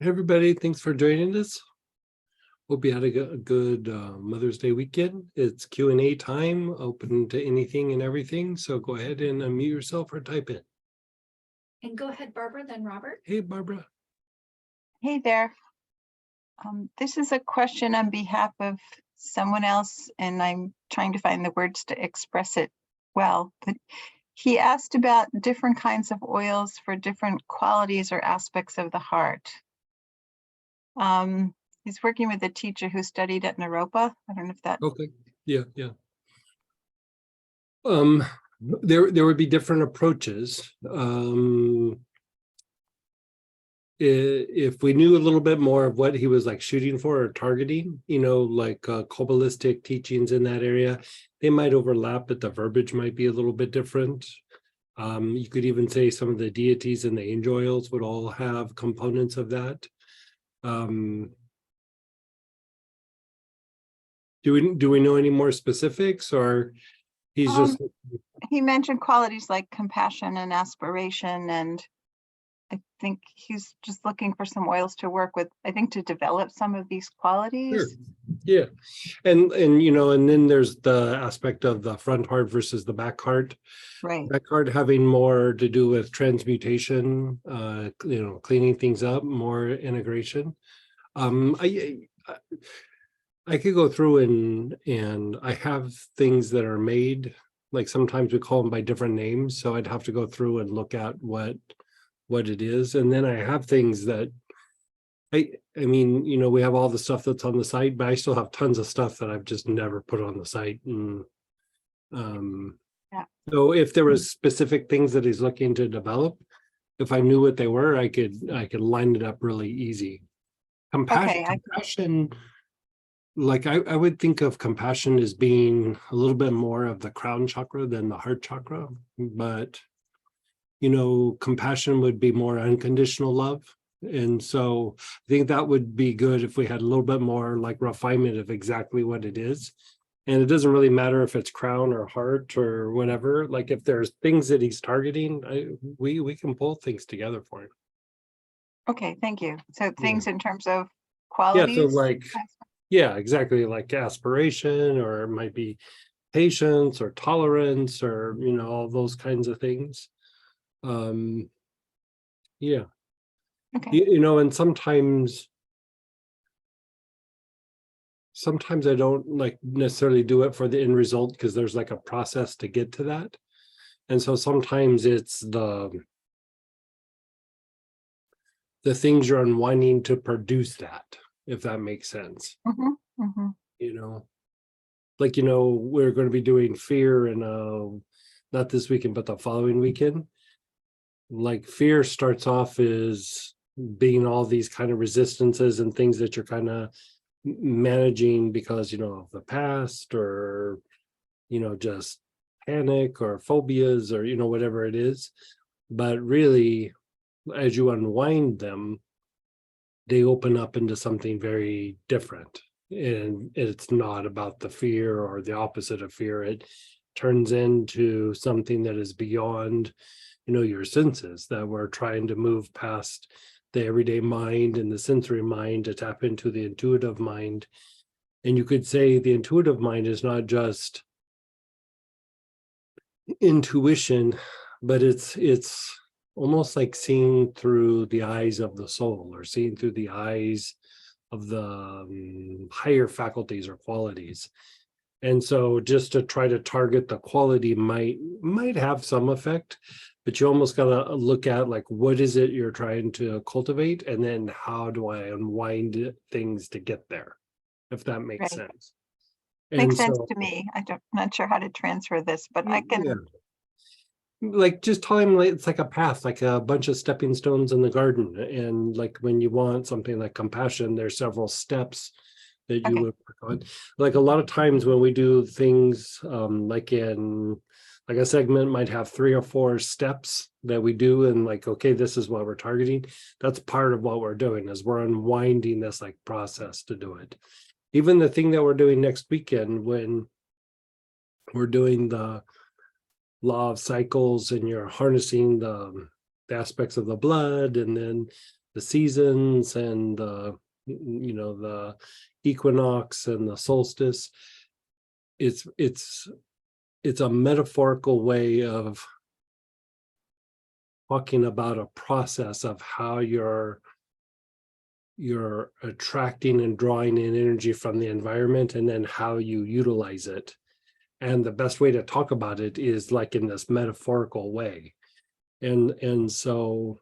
Hey everybody, thanks for joining us. Hope you had a good Mother's Day weekend. It's Q&A time, open to anything and everything. So go ahead and unmute yourself or type in. And go ahead, Barbara, then Robert. Hey, Barbara. Hey there. This is a question on behalf of someone else, and I'm trying to find the words to express it well. But he asked about different kinds of oils for different qualities or aspects of the heart. He's working with a teacher who studied at Naropa. I don't know if that. Okay. Yeah. There would be different approaches. If we knew a little bit more of what he was like shooting for or targeting, like Kabbalistic teachings in that area, they might overlap, but the verbiage might be a little bit different. You could even say some of the deities and the angel oils would all have components of that. Do we know any more specifics, or he's just He mentioned qualities like compassion and aspiration, and I think he's just looking for some oils to work with, I think, to develop some of these qualities. Sure. Yeah. And then there's the aspect of the front heart versus the back heart. Right. Back heart having more to do with transmutation, cleaning things up, more integration. I could go through and I have things that are made, like sometimes we call them by different names. So I'd have to go through and look at what it is. And then I have things that I mean, we have all the stuff that's on the site, but I still have tons of stuff that I've just never put on the site. And so if there was specific things that he's looking to develop, if I knew what they were, I could line it up really easy. Compassion, like I would think of compassion as being a little bit more of the crown chakra than the heart chakra, but compassion would be more unconditional love. And so I think that would be good if we had a little bit more like refinement of exactly what it is. And it doesn't really matter if it's crown or heart or whatever. Like if there's things that he's targeting, we can pull things together for him. Okay, thank you. So things in terms of qualities? Yeah, so like, yeah, exactly, like aspiration, or it might be patience or tolerance, or all those kinds of things. Yeah. Okay. And sometimes I don't like necessarily do it for the end result, because there's like a process to get to that. And so sometimes it's the things you're unwinding to produce that, if that makes sense. Like, we're going to be doing fear and not this weekend, but the following weekend. Like fear starts off as being all these kind of resistances and things that you're kind of managing because of the past, or just panic or phobias, or whatever it is. But really, as you unwind them, they open up into something very different, and it's not about the fear or the opposite of fear. It turns into something that is beyond your senses, that we're trying to move past the everyday mind and the sensory mind to tap into the intuitive mind. And you could say the intuitive mind is not just intuition, but it's almost like seeing through the eyes of the soul, or seeing through the eyes of the higher faculties or qualities. And so just to try to target the quality might have some effect, but you almost got to look at like, what is it you're trying to cultivate? And then how do I unwind things to get there? If that makes sense. Makes sense to me. I'm not sure how to transfer this, but I can. Yeah. Like just tell him it's like a path, like a bunch of stepping stones in the garden. And like when you want something like compassion, there's several steps that you would work on. Like a lot of times when we do things like a segment might have 3 or 4 steps that we do, and like, okay, this is what we're targeting. That's part of what we're doing, is we're unwinding this like process to do it. Even the thing that we're doing next weekend, when we're doing the law of cycles and you're harnessing the aspects of the blood, and then seasons and the, you know, the equinox and the solstice. It's a metaphorical way of talking about a process of how you're attracting and drawing in energy from the environment, and then how you utilize it. And the best way to talk about it is like in this metaphorical way. And so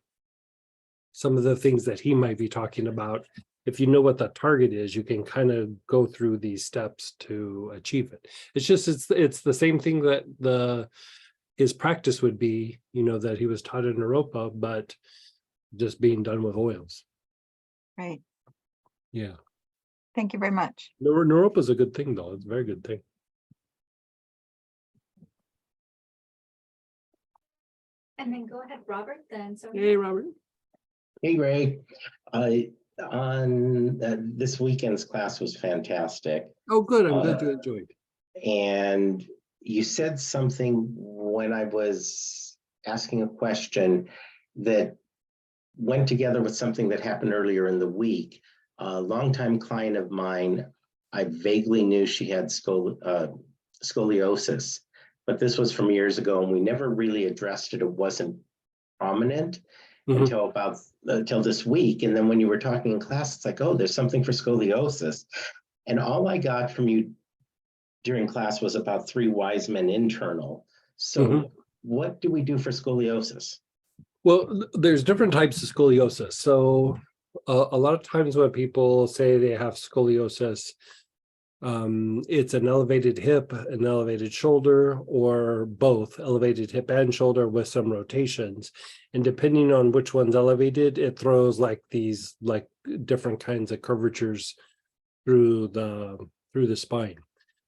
some of the things that he might be talking about, if you know what the target is, you can kind of go through these steps to achieve it. It's just, it's the same thing that his practice would be, you know, that he was taught in Naropa, but just being done with oils. Right. Yeah. Thank you very much. Naropa is a good thing, though. It's a very good thing. And then go ahead, Robert, then. So Hey, Robert. Hey, Greg. This weekend's class was fantastic. Oh, good. I'm glad you enjoyed. And you said something when I was asking a question that went together with something that happened earlier in the week. A longtime client of mine, I vaguely knew she had scoliosis, but this was from years ago, and we never really addressed it. It wasn't prominent until this week. And then when you were talking in class, it's like, oh, there's something for scoliosis. And all I got from you during class was about 3 Wiseman internal. So what do we do for scoliosis? Well, there's different types of scoliosis. So a lot of times when people say they have scoliosis, it's an elevated hip, an elevated shoulder, or both, elevated hip and shoulder with some rotations. And depending on which one's elevated, it throws like these like different kinds of curvatures through the spine.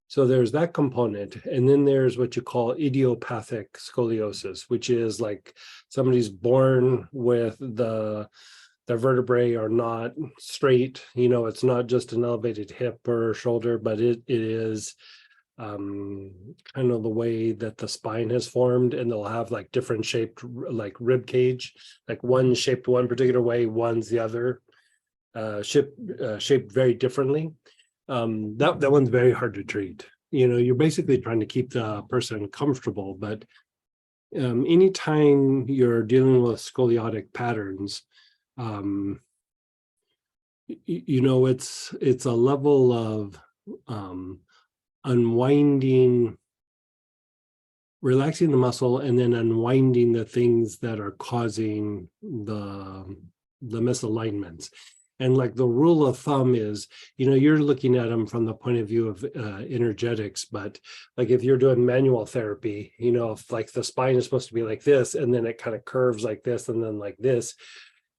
So there's that component. And then there's what you call idiopathic scoliosis, which is like somebody's born with the vertebrae are not straight. You know, it's not just an elevated hip or shoulder, but it is kind of the way that the spine has formed, and they'll have like different shaped like rib cage, like one shaped one particular way, one's the other, shaped very differently. That one's very hard to treat. You know, you're basically trying to keep the person comfortable, but anytime you're dealing with scoliotic patterns, you know, it's a level of unwinding, relaxing the muscle, and then unwinding the things that are causing the misalignments. And like the rule of thumb is, you know, you're looking at them from the point of view of energetics, but like if you're doing manual therapy, you know, if like the spine is supposed to be like this, and then it kind of curves like this, and then like this.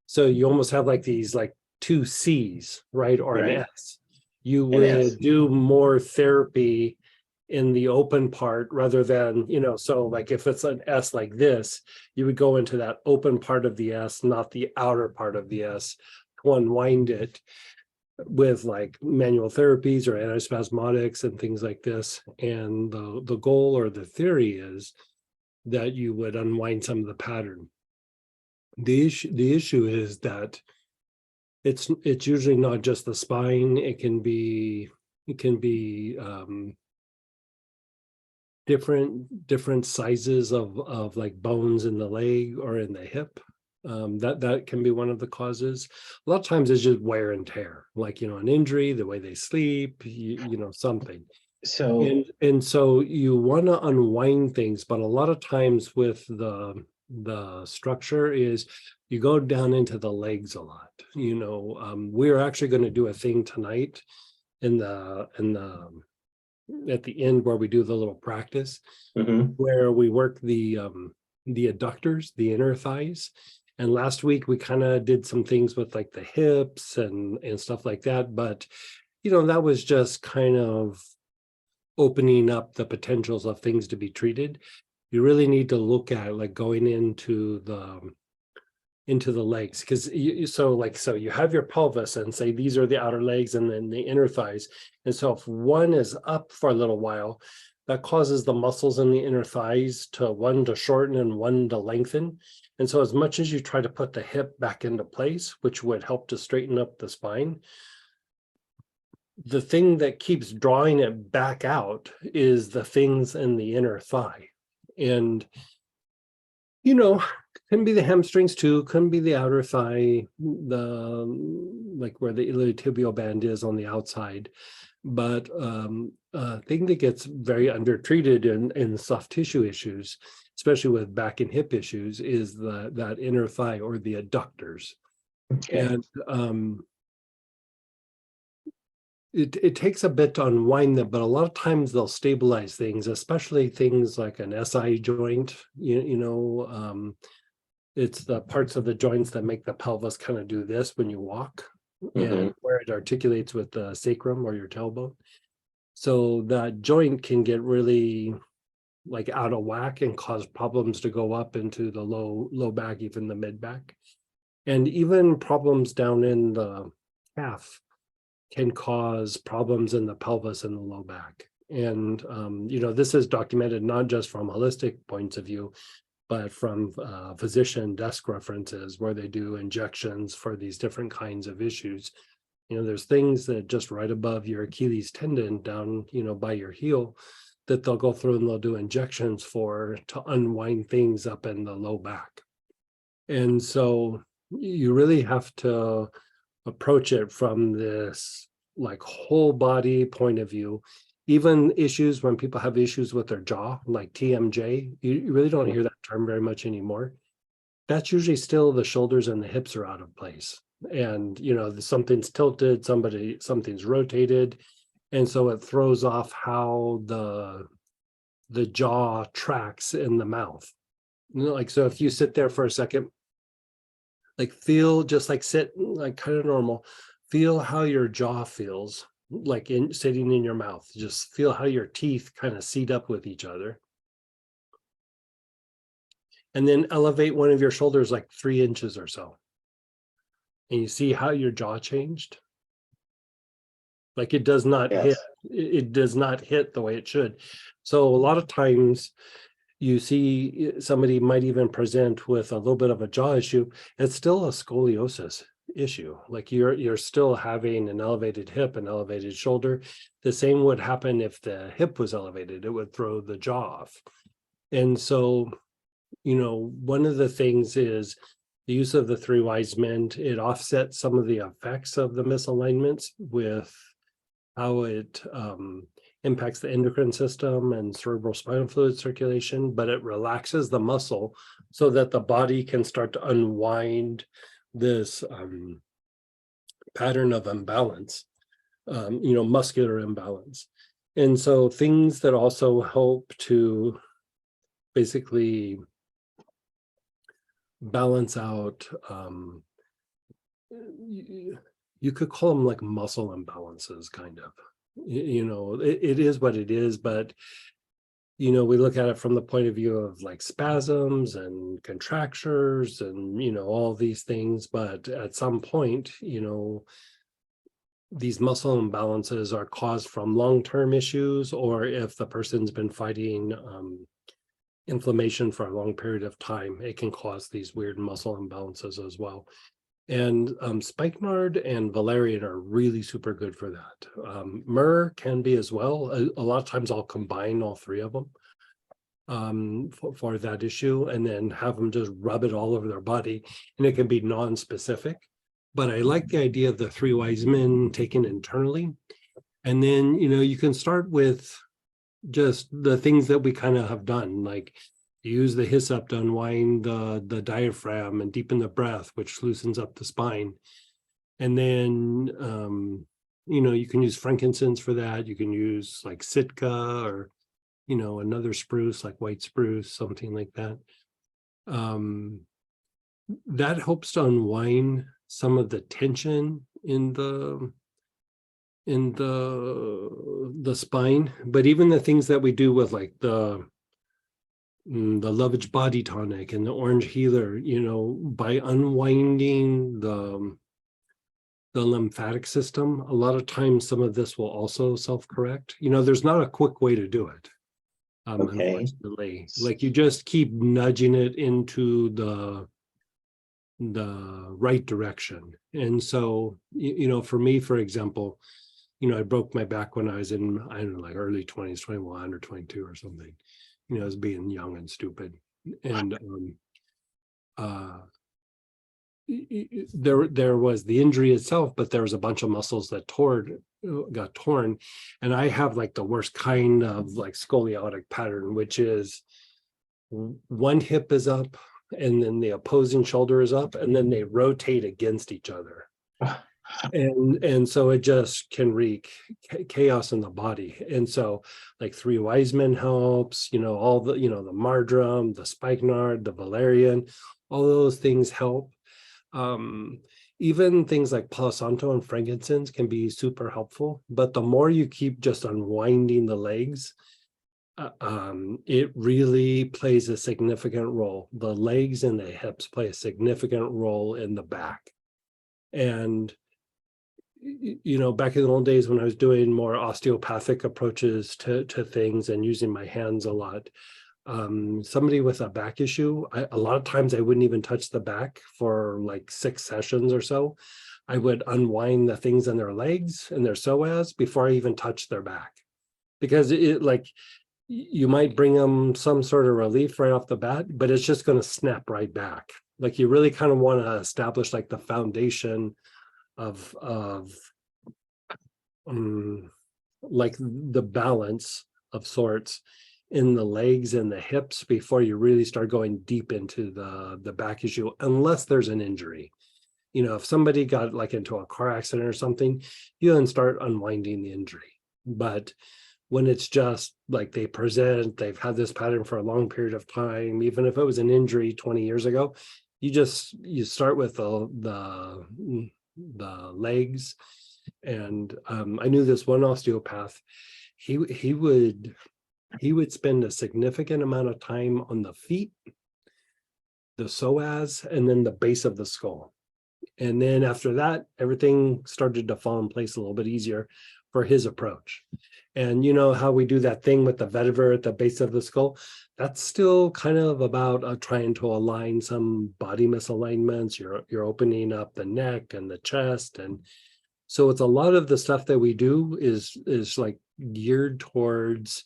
So you almost have like these like 2 C's, right? Or an S. You would do more therapy in the open part rather than, you know, so like if it's an S like this, you would go into that open part of the S, not the outer part of the S, to unwind it with like manual therapies or antispasmodics and things like this. And the goal or the theory is that you would unwind some of the pattern. The issue is that it's usually not just the spine. It can be different sizes of like bones in the leg or in the hip. That can be one of the causes. A lot of times it's just wear and tear, like, you know, an injury, the way they sleep, you know, something. So and so you want to unwind things, but a lot of times with the structure is you go down into the legs a lot. You know, we're actually going to do a thing tonight at the end where we do the little practice where we work the adductors, the inner thighs. And last week we kind of did some things with like the hips and stuff like that. But, you know, that was just kind of opening up the potentials of things to be treated. You really need to look at like going into the legs, because so you have your pelvis and say these are the outer legs and then the inner thighs. And so if one is up for a little while, that causes the muscles in the inner thighs to one to shorten and one to lengthen. And so as much as you try to put the hip back into place, which would help to straighten up the spine, the thing that keeps drawing it back out is the things in the inner thigh. And, you know, can be the hamstrings too, can be the outer thigh, like where the iliotibial band is on the outside. But a thing that gets very undertreated in soft tissue issues, especially with back and hip issues, is that inner thigh or the adductors. Okay. And it takes a bit to unwind them, but a lot of times they'll stabilize things, especially things like an SI joint. It's the parts of the joints that make the pelvis kind of do this when you walk, and where it articulates with the sacrum or your tailbone. So that joint can get really like out of whack and cause problems to go up into the low back, even the mid back, and even problems down in the calf can cause problems in the pelvis and the low back. And, this is documented not just from holistic points of view, but from physician desk references where they do injections for these different kinds of issues. There's things that just right above your Achilles tendon down, by your heel, that they'll go through and they'll do injections for to unwind things up in the low back. And so you really have to approach it from this like whole body point of view. Even issues when people have issues with their jaw, like TMJ, you really don't hear that term very much anymore. That's usually still the shoulders and the hips are out of place. And, something's tilted, something's rotated. And so it throws off how the jaw tracks in the mouth. So if you sit there for a second, like feel, just like sit like kind of normal, feel how your jaw feels like sitting in your mouth. Just feel how your teeth kind of seat up with each other. And then elevate one of your shoulders like 3 inches or so. And you see how your jaw changed? Like it does not hit. It does not hit the way it should. So a lot of times you see somebody might even present with a little bit of a jaw issue. It's still a scoliosis issue. Like you're still having an elevated hip, an elevated shoulder. The same would happen if the hip was elevated. It would throw the jaw off. And so, one of the things is the use of the 3 wise men. It offsets some of the effects of the misalignments with how it impacts the endocrine system and cerebral spinal fluid circulation, but it relaxes the muscle so that the body can start to unwind this pattern of imbalance, muscular imbalance. And so things that also help to basically balance out, you could call them like muscle imbalances, kind of. It is what it is, but we look at it from the point of view of like spasms and contractures and all these things. But at some point, these muscle imbalances are caused from long-term issues, or if the person's been fighting inflammation for a long period of time, it can cause these weird muscle imbalances as well. And spikenard and valerian are really super good for that. Myrrh can be as well. A lot of times I'll combine all 3 of them for that issue, and then have them just rub it all over their body. And it can be non-specific, but I like the idea of the 3 wise men taken internally. And then, you can start with just the things that we kind of have done, like use the hyssop to unwind the diaphragm and deepen the breath, which loosens up the spine. And then, you can use frankincense for that. You can use like Sitka or, another spruce like white spruce, something like that. That helps to unwind some of the tension in the spine. But even the things that we do with like the Lovage Body Tonic and the Orange Healer, by unwinding the lymphatic system, a lot of times some of this will also self-correct. There's not a quick way to do it. Okay. Unfortunately, like you just keep nudging it into the right direction. And so, you know, for me, for example, you know, I broke my back when I was in, I don't know, like early 20s, 21 or 22 or something, you know, as being young and stupid. And there was the injury itself, but there was a bunch of muscles that got torn. And I have like the worst kind of like scoliotic pattern, which is one hip is up and then the opposing shoulder is up and then they rotate against each other. And so it just can wreak chaos in the body. And so like 3 Wiseman helps, you know, all the, you know, the Mardrum, the Spikenard, the Valerian, all those things help. Even things like Palo Santo and frankincense can be super helpful, but the more you keep just unwinding the legs, it really plays a significant role. The legs and the hips play a significant role in the back. And you know, back in the old days when I was doing more osteopathic approaches to things and using my hands a lot, somebody with a back issue, a lot of times I wouldn't even touch the back for like 6 sessions or so. I would unwind the things in their legs and their psoas before I even touch their back, because it like you might bring them some sort of relief right off the bat, but it's just going to snap right back. Like you really kind of want to establish like the foundation of like the balance of sorts in the legs and the hips before you really start going deep into the back issue, unless there's an injury. You know, if somebody got like into a car accident or something, you then start unwinding the injury. But when it's just like they've had this pattern for a long period of time, even if it was an injury 20 years ago, you start with the legs. And I knew this one osteopath, he would spend a significant amount of time on the feet, the psoas, and then the base of the skull. And then after that, everything started to fall in place a little bit easier for his approach. And you know how we do that thing with the vetiver at the base of the skull? That's still kind of about trying to align some body misalignments. You're opening up the neck and the chest. And so it's a lot of the stuff that we do is like geared towards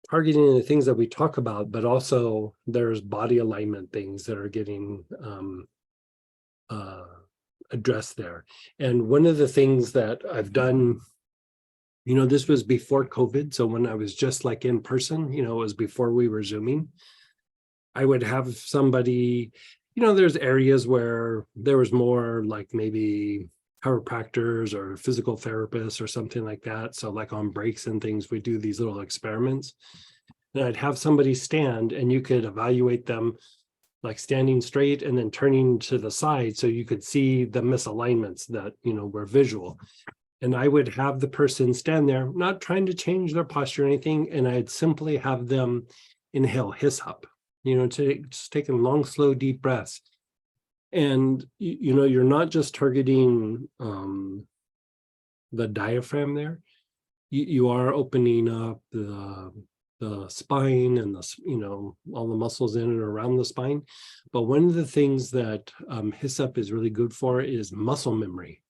targeting the things that we talk about, but also there's body alignment things that are getting addressed there. And one of the things that I've done, you know, this was before COVID. So when I was just like in person, you know, it was before we were Zooming, I would have somebody, you know, there's areas where there was more like maybe chiropractors or physical therapists or something like that. So like on breaks and things, we do these little experiments. And I'd have somebody stand and you could evaluate them like standing straight and then turning to the side so you could see the misalignments that, you know, were visual. And I would have the person stand there, not trying to change their posture or anything, and I'd simply have them inhale, hiss up, you know, just taking long, slow, deep breaths. And, you know, you're not just targeting the diaphragm there. You are opening up the spine and the, you know, all the muscles in and around the spine. But one of the things that hiss up is really good for is muscle memory.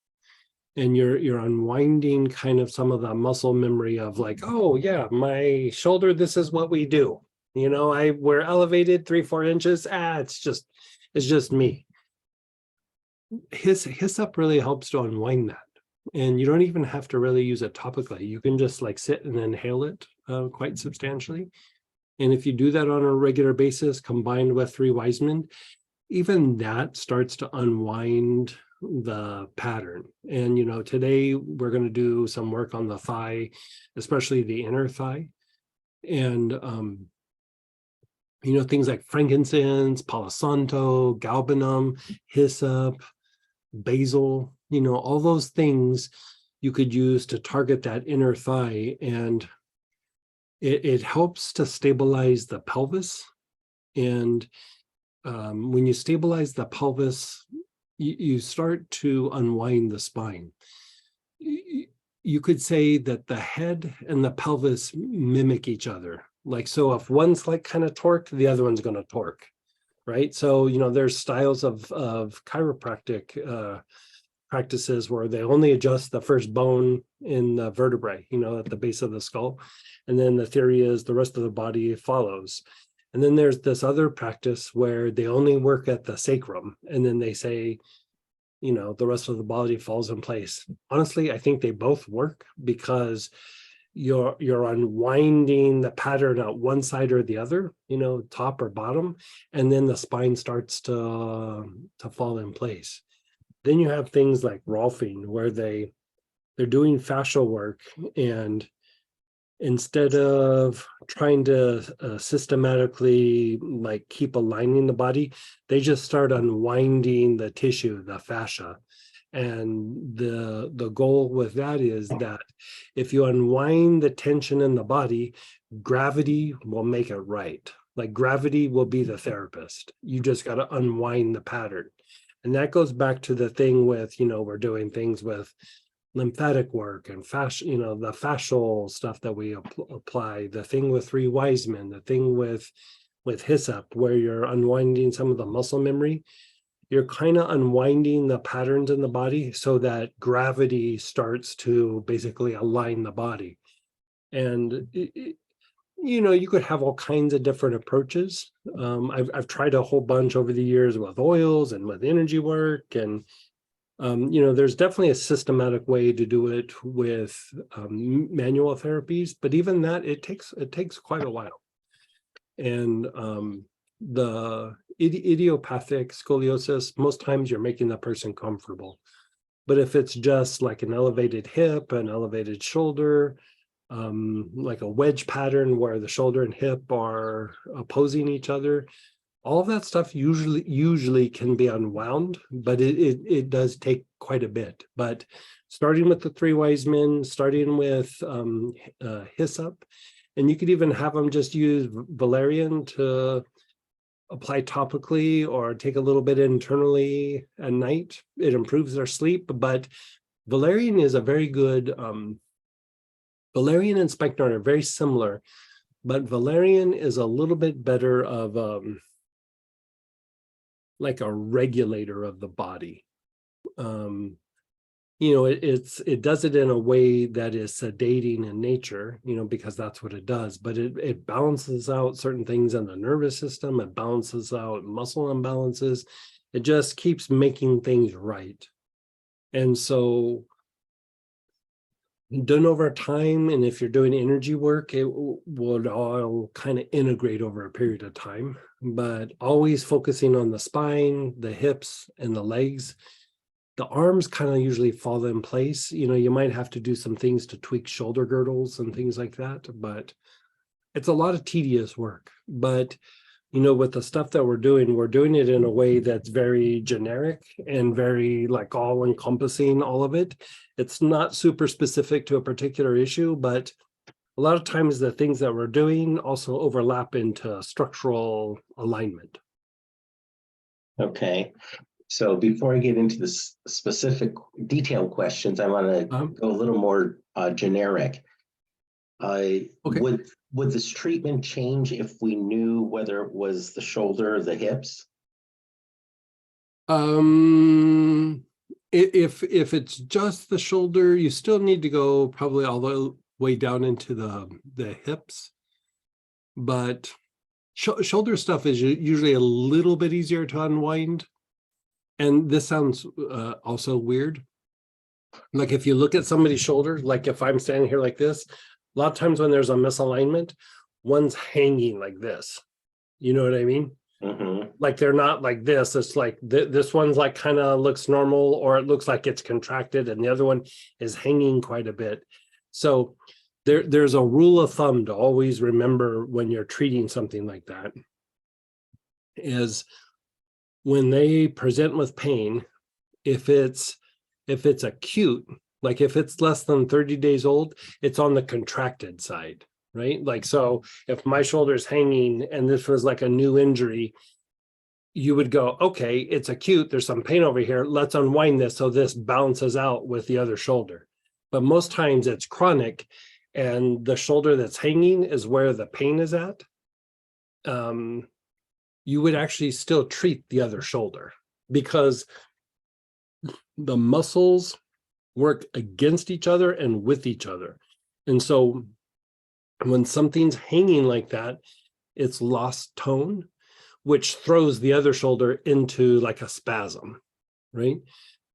And you're unwinding kind of some of the muscle memory of like, oh yeah, my shoulder, this is what we do. You know, we're elevated 3-4 inches. It's just me. Hiss up really helps to unwind that. And you don't even have to really use it topically. You can just like sit and inhale it quite substantially. And if you do that on a regular basis, combined with 3 Wiseman, even that starts to unwind the pattern. And, you know, today we're going to do some work on the thigh, especially the inner thigh. And, you know, things like frankincense, Palo Santo, galbanum, hyssop, basil, you know, all those things you could use to target that inner thigh. And it helps to stabilize the pelvis. And when you stabilize the pelvis, you start to unwind the spine. You could say that the head and the pelvis mimic each other. Like, so if one's like kind of torqued, the other one's going to torque, right? So, there's styles of chiropractic practices where they only adjust the first bone in the vertebrae, at the base of the skull. And then the theory is the rest of the body follows. And then there's this other practice where they only work at the sacrum. And then they say, the rest of the body falls in place. Honestly, I think they both work because you're unwinding the pattern at one side or the other, top or bottom, and then the spine starts to fall in place. Then you have things like Rolfing, where they're doing fascial work, and instead of trying to systematically like keep aligning the body, they just start unwinding the tissue, the fascia. And the goal with that is that if you unwind the tension in the body, gravity will make it right. Like gravity will be the therapist. You just got to unwind the pattern. And that goes back to the thing with, we're doing things with lymphatic work and the fascial stuff that we apply, the thing with Three Wise Men, the thing with Hyssop, where you're unwinding some of the muscle memory. You're kind of unwinding the patterns in the body so that gravity starts to basically align the body. And you could have all kinds of different approaches. I've tried a whole bunch over the years with oils and with energy work, and there's definitely a systematic way to do it with manual therapies, but even that it takes quite a while. And the idiopathic scoliosis, most times you're making the person comfortable. But if it's just like an elevated hip, an elevated shoulder, like a wedge pattern where the shoulder and hip are opposing each other, all of that stuff usually can be unwound, but it does take quite a bit. But starting with the Three Wise Men, starting with Hyssop, and you could even have them just use valerian to apply topically or take a little bit internally at night. It improves their sleep, but valerian is a very good, valerian and spikenard are very similar, but valerian is a little bit better of like a regulator of the body. It does it in a way that is sedating in nature, because that's what it does, but it balances out certain things in the nervous system. It balances out muscle imbalances. It just keeps making things right. And so done over time, and if you're doing energy work, it would all kind of integrate over a period of time, but always focusing on the spine, the hips, and the legs. The arms kind of usually fall in place. You might have to do some things to tweak shoulder girdles and things like that, but it's a lot of tedious work. But, with the stuff that we're doing it in a way that's very generic and very like all encompassing all of it. It's not super specific to a particular issue, but a lot of times the things that we're doing also overlap into structural alignment. Okay. So before I get into the specific detailed questions, I want to go a little more generic. Okay. Would this treatment change if we knew whether it was the shoulder or the hips? If it's just the shoulder, you still need to go probably all the way down into the hips. But shoulder stuff is usually a little bit easier to unwind. And this sounds also weird. Like if you look at somebody's shoulder, like if I'm standing here like this, a lot of times when there's a misalignment, one's hanging like this. You know what I mean? Mm-hmm. Like they're not like this. It's like this one's like kind of looks normal, or it looks like it's contracted, and the other one is hanging quite a bit. So there's a rule of thumb to always remember when you're treating something like that is when they present with pain, if it's acute, like if it's less than 30 days old, it's on the contracted side, right? Like, so if my shoulder's hanging and this was like a new injury, you would go, okay, it's acute, there's some pain over here, let's unwind this so this balances out with the other shoulder. But most times it's chronic, and the shoulder that's hanging is where the pain is at, you would actually still treat the other shoulder because the muscles work against each other and with each other. And so when something's hanging like that, it's lost tone, which throws the other shoulder into like a spasm, right?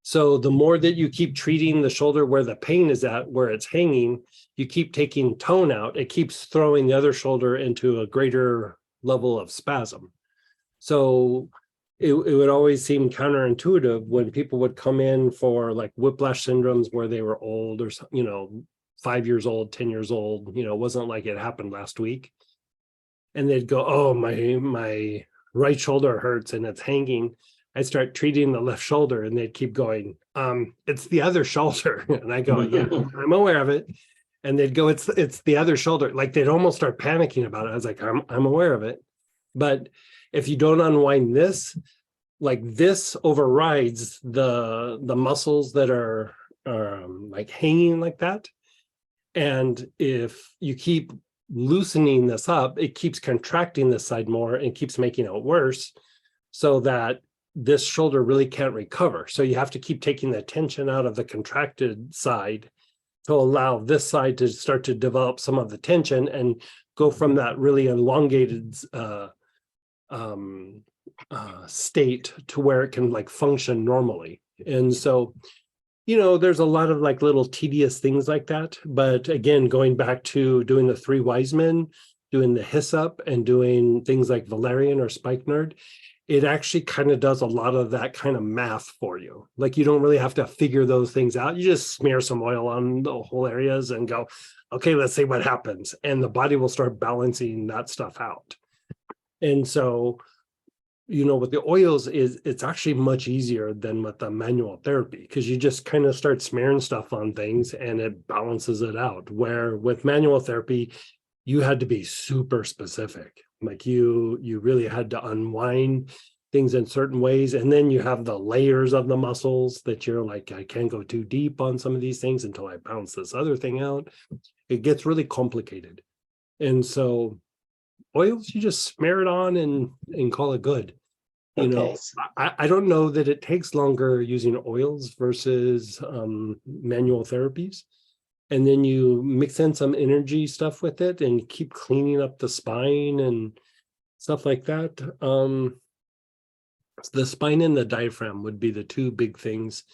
So the more that you keep treating the shoulder where the pain is at, where it's hanging, you keep taking tone out, it keeps throwing the other shoulder into a greater level of spasm. So it would always seem counterintuitive when people would come in for like whiplash syndromes where they were old or, 5 years old, 10 years old, it wasn't like it happened last week. And they'd go, oh, my right shoulder hurts and it's hanging. I start treating the left shoulder and they'd keep going, it's the other shoulder. And I go, yeah, I'm aware of it. And they'd go, it's the other shoulder. Like they'd almost start panicking about it. I was like, I'm aware of it. But if you don't unwind this, like this overrides the muscles that are like hanging like that. And if you keep loosening this up, it keeps contracting this side more and keeps making it worse so that this shoulder really can't recover. So you have to keep taking the tension out of the contracted side to allow this side to start to develop some of the tension and go from that really elongated state to where it can like function normally. And so, there's a lot of like little tedious things like that. But again, going back to doing the 3 wise men, doing the hyssop and doing things like valerian or spikenard, it actually kind of does a lot of that kind of math for you. Like you don't really have to figure those things out. You just smear some oil on the whole areas and go, okay, let's see what happens. And the body will start balancing that stuff out. And so, with the oils it's actually much easier than with the manual therapy because you just kind of start smearing stuff on things and it balances it out. Where with manual therapy, you had to be super specific. Like you really had to unwind things in certain ways. And then you have the layers of the muscles that you're like, I can't go too deep on some of these things until I bounce this other thing out. It gets really complicated. And so oils, you just smear it on and call it good. Okay. I don't know that it takes longer using oils versus manual therapies. And then you mix in some energy stuff with it and keep cleaning up the spine and stuff like that. The spine and the diaphragm would be the 2 big things.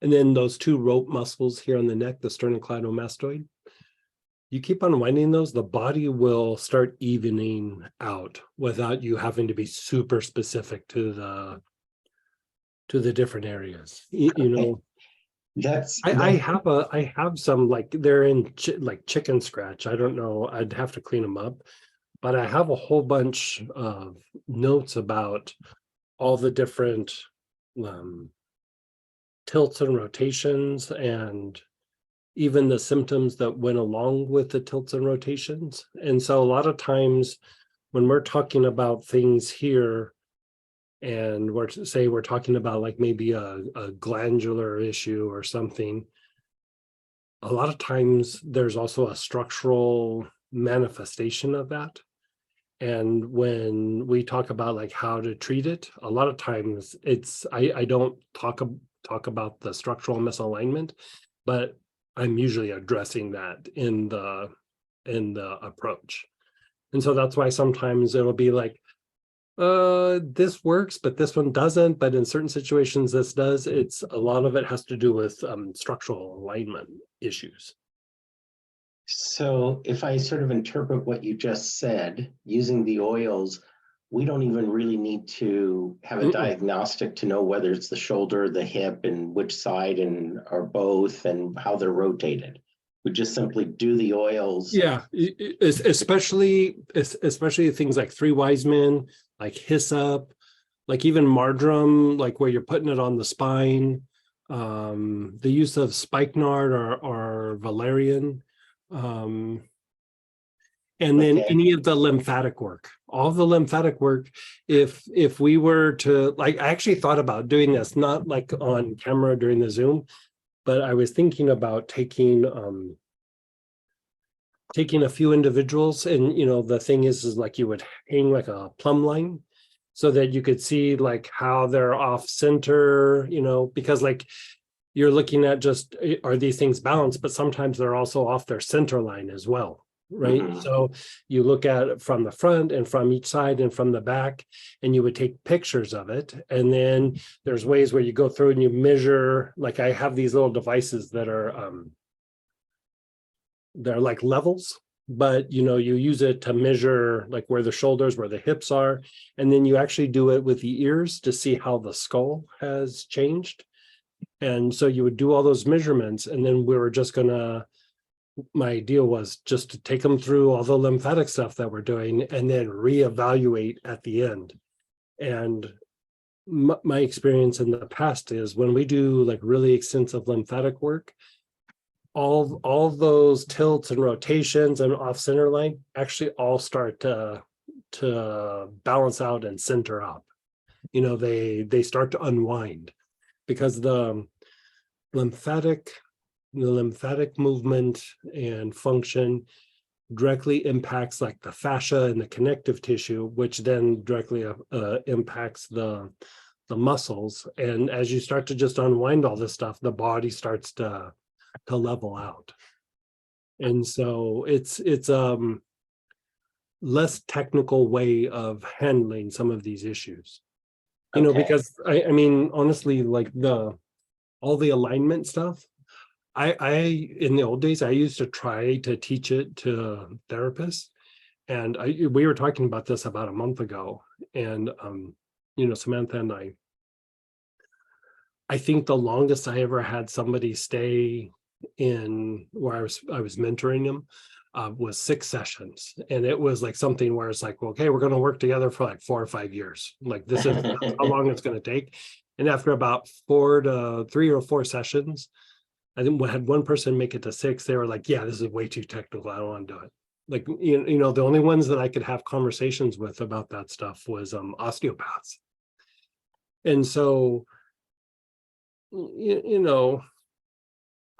And then those 2 rope muscles here on the neck, the sternocleidomastoid. You keep unwinding those, the body will start evening out without you having to be super specific to the different areas. I have some like they're in like chicken scratch. I don't know. I'd have to clean them up, but I have a whole bunch of notes about all the different tilts and rotations and even the symptoms that went along with the tilts and rotations. And so a lot of times when we're talking about things here, and we're talking about like maybe a glandular issue or something, a lot of times there's also a structural manifestation of that. And when we talk about like how to treat it, a lot of times I don't talk about the structural misalignment, but I'm usually addressing that in the approach. And so that's why sometimes it'll be like, this works, but this one doesn't. But in certain situations, this does. It's a lot of it has to do with structural alignment issues. So if I sort of interpret what you just said, using the oils, we don't even really need to have a diagnostic to know whether it's the shoulder, the hip, and which side, and or both, and how they're rotated. We just simply do the oils. Yeah, especially things like 3 wise men, like hyssop, like even marjoram, like where you're putting it on the spine. The use of spikenard or valerian. And then any of the lymphatic work, all the lymphatic work, if we were to, like, I actually thought about doing this, not like on camera during the Zoom, but I was thinking about taking taking a few individuals and, the thing is like you would hang like a plumb line so that you could see like how they're off center, because like you're looking at just, are these things balanced, but sometimes they're also off their center line as well, right? Mhm. So you look at it from the front and from each side and from the back, and you would take pictures of it. And then there's ways where you go through and you measure, like I have these little devices that are, they're like levels, but you use it to measure like where the shoulders, where the hips are. And then you actually do it with the ears to see how the skull has changed. And so you would do all those measurements, and then we were just my idea was just to take them through all the lymphatic stuff that we're doing and then reevaluate at the end. And my experience in the past is when we do like really extensive lymphatic work, all those tilts and rotations and off center line actually all start to balance out and center up. They start to unwind, because the lymphatic movement and function directly impacts like the fascia and the connective tissue, which then directly impacts the muscles. And as you start to just unwind all this stuff, the body starts to level out. And so it's less technical way of handling some of these issues. Okay. Because I mean, honestly, like all the alignment stuff, I in the old days, I used to try to teach it to therapists. And we were talking about this about a month ago. And Samantha and I think the longest I ever had somebody stay in where I was mentoring them was 6 sessions. And it was like something where it's like, well, okay, we're going to work together for like 4 or 5 years. Like this is how long it's going to take. And after about 3 or 4 sessions, I think we had one person make it to 6. They were like, yeah, this is way too technical. I don't want to do it. Like, the only ones that I could have conversations with about that stuff was osteopaths. And so,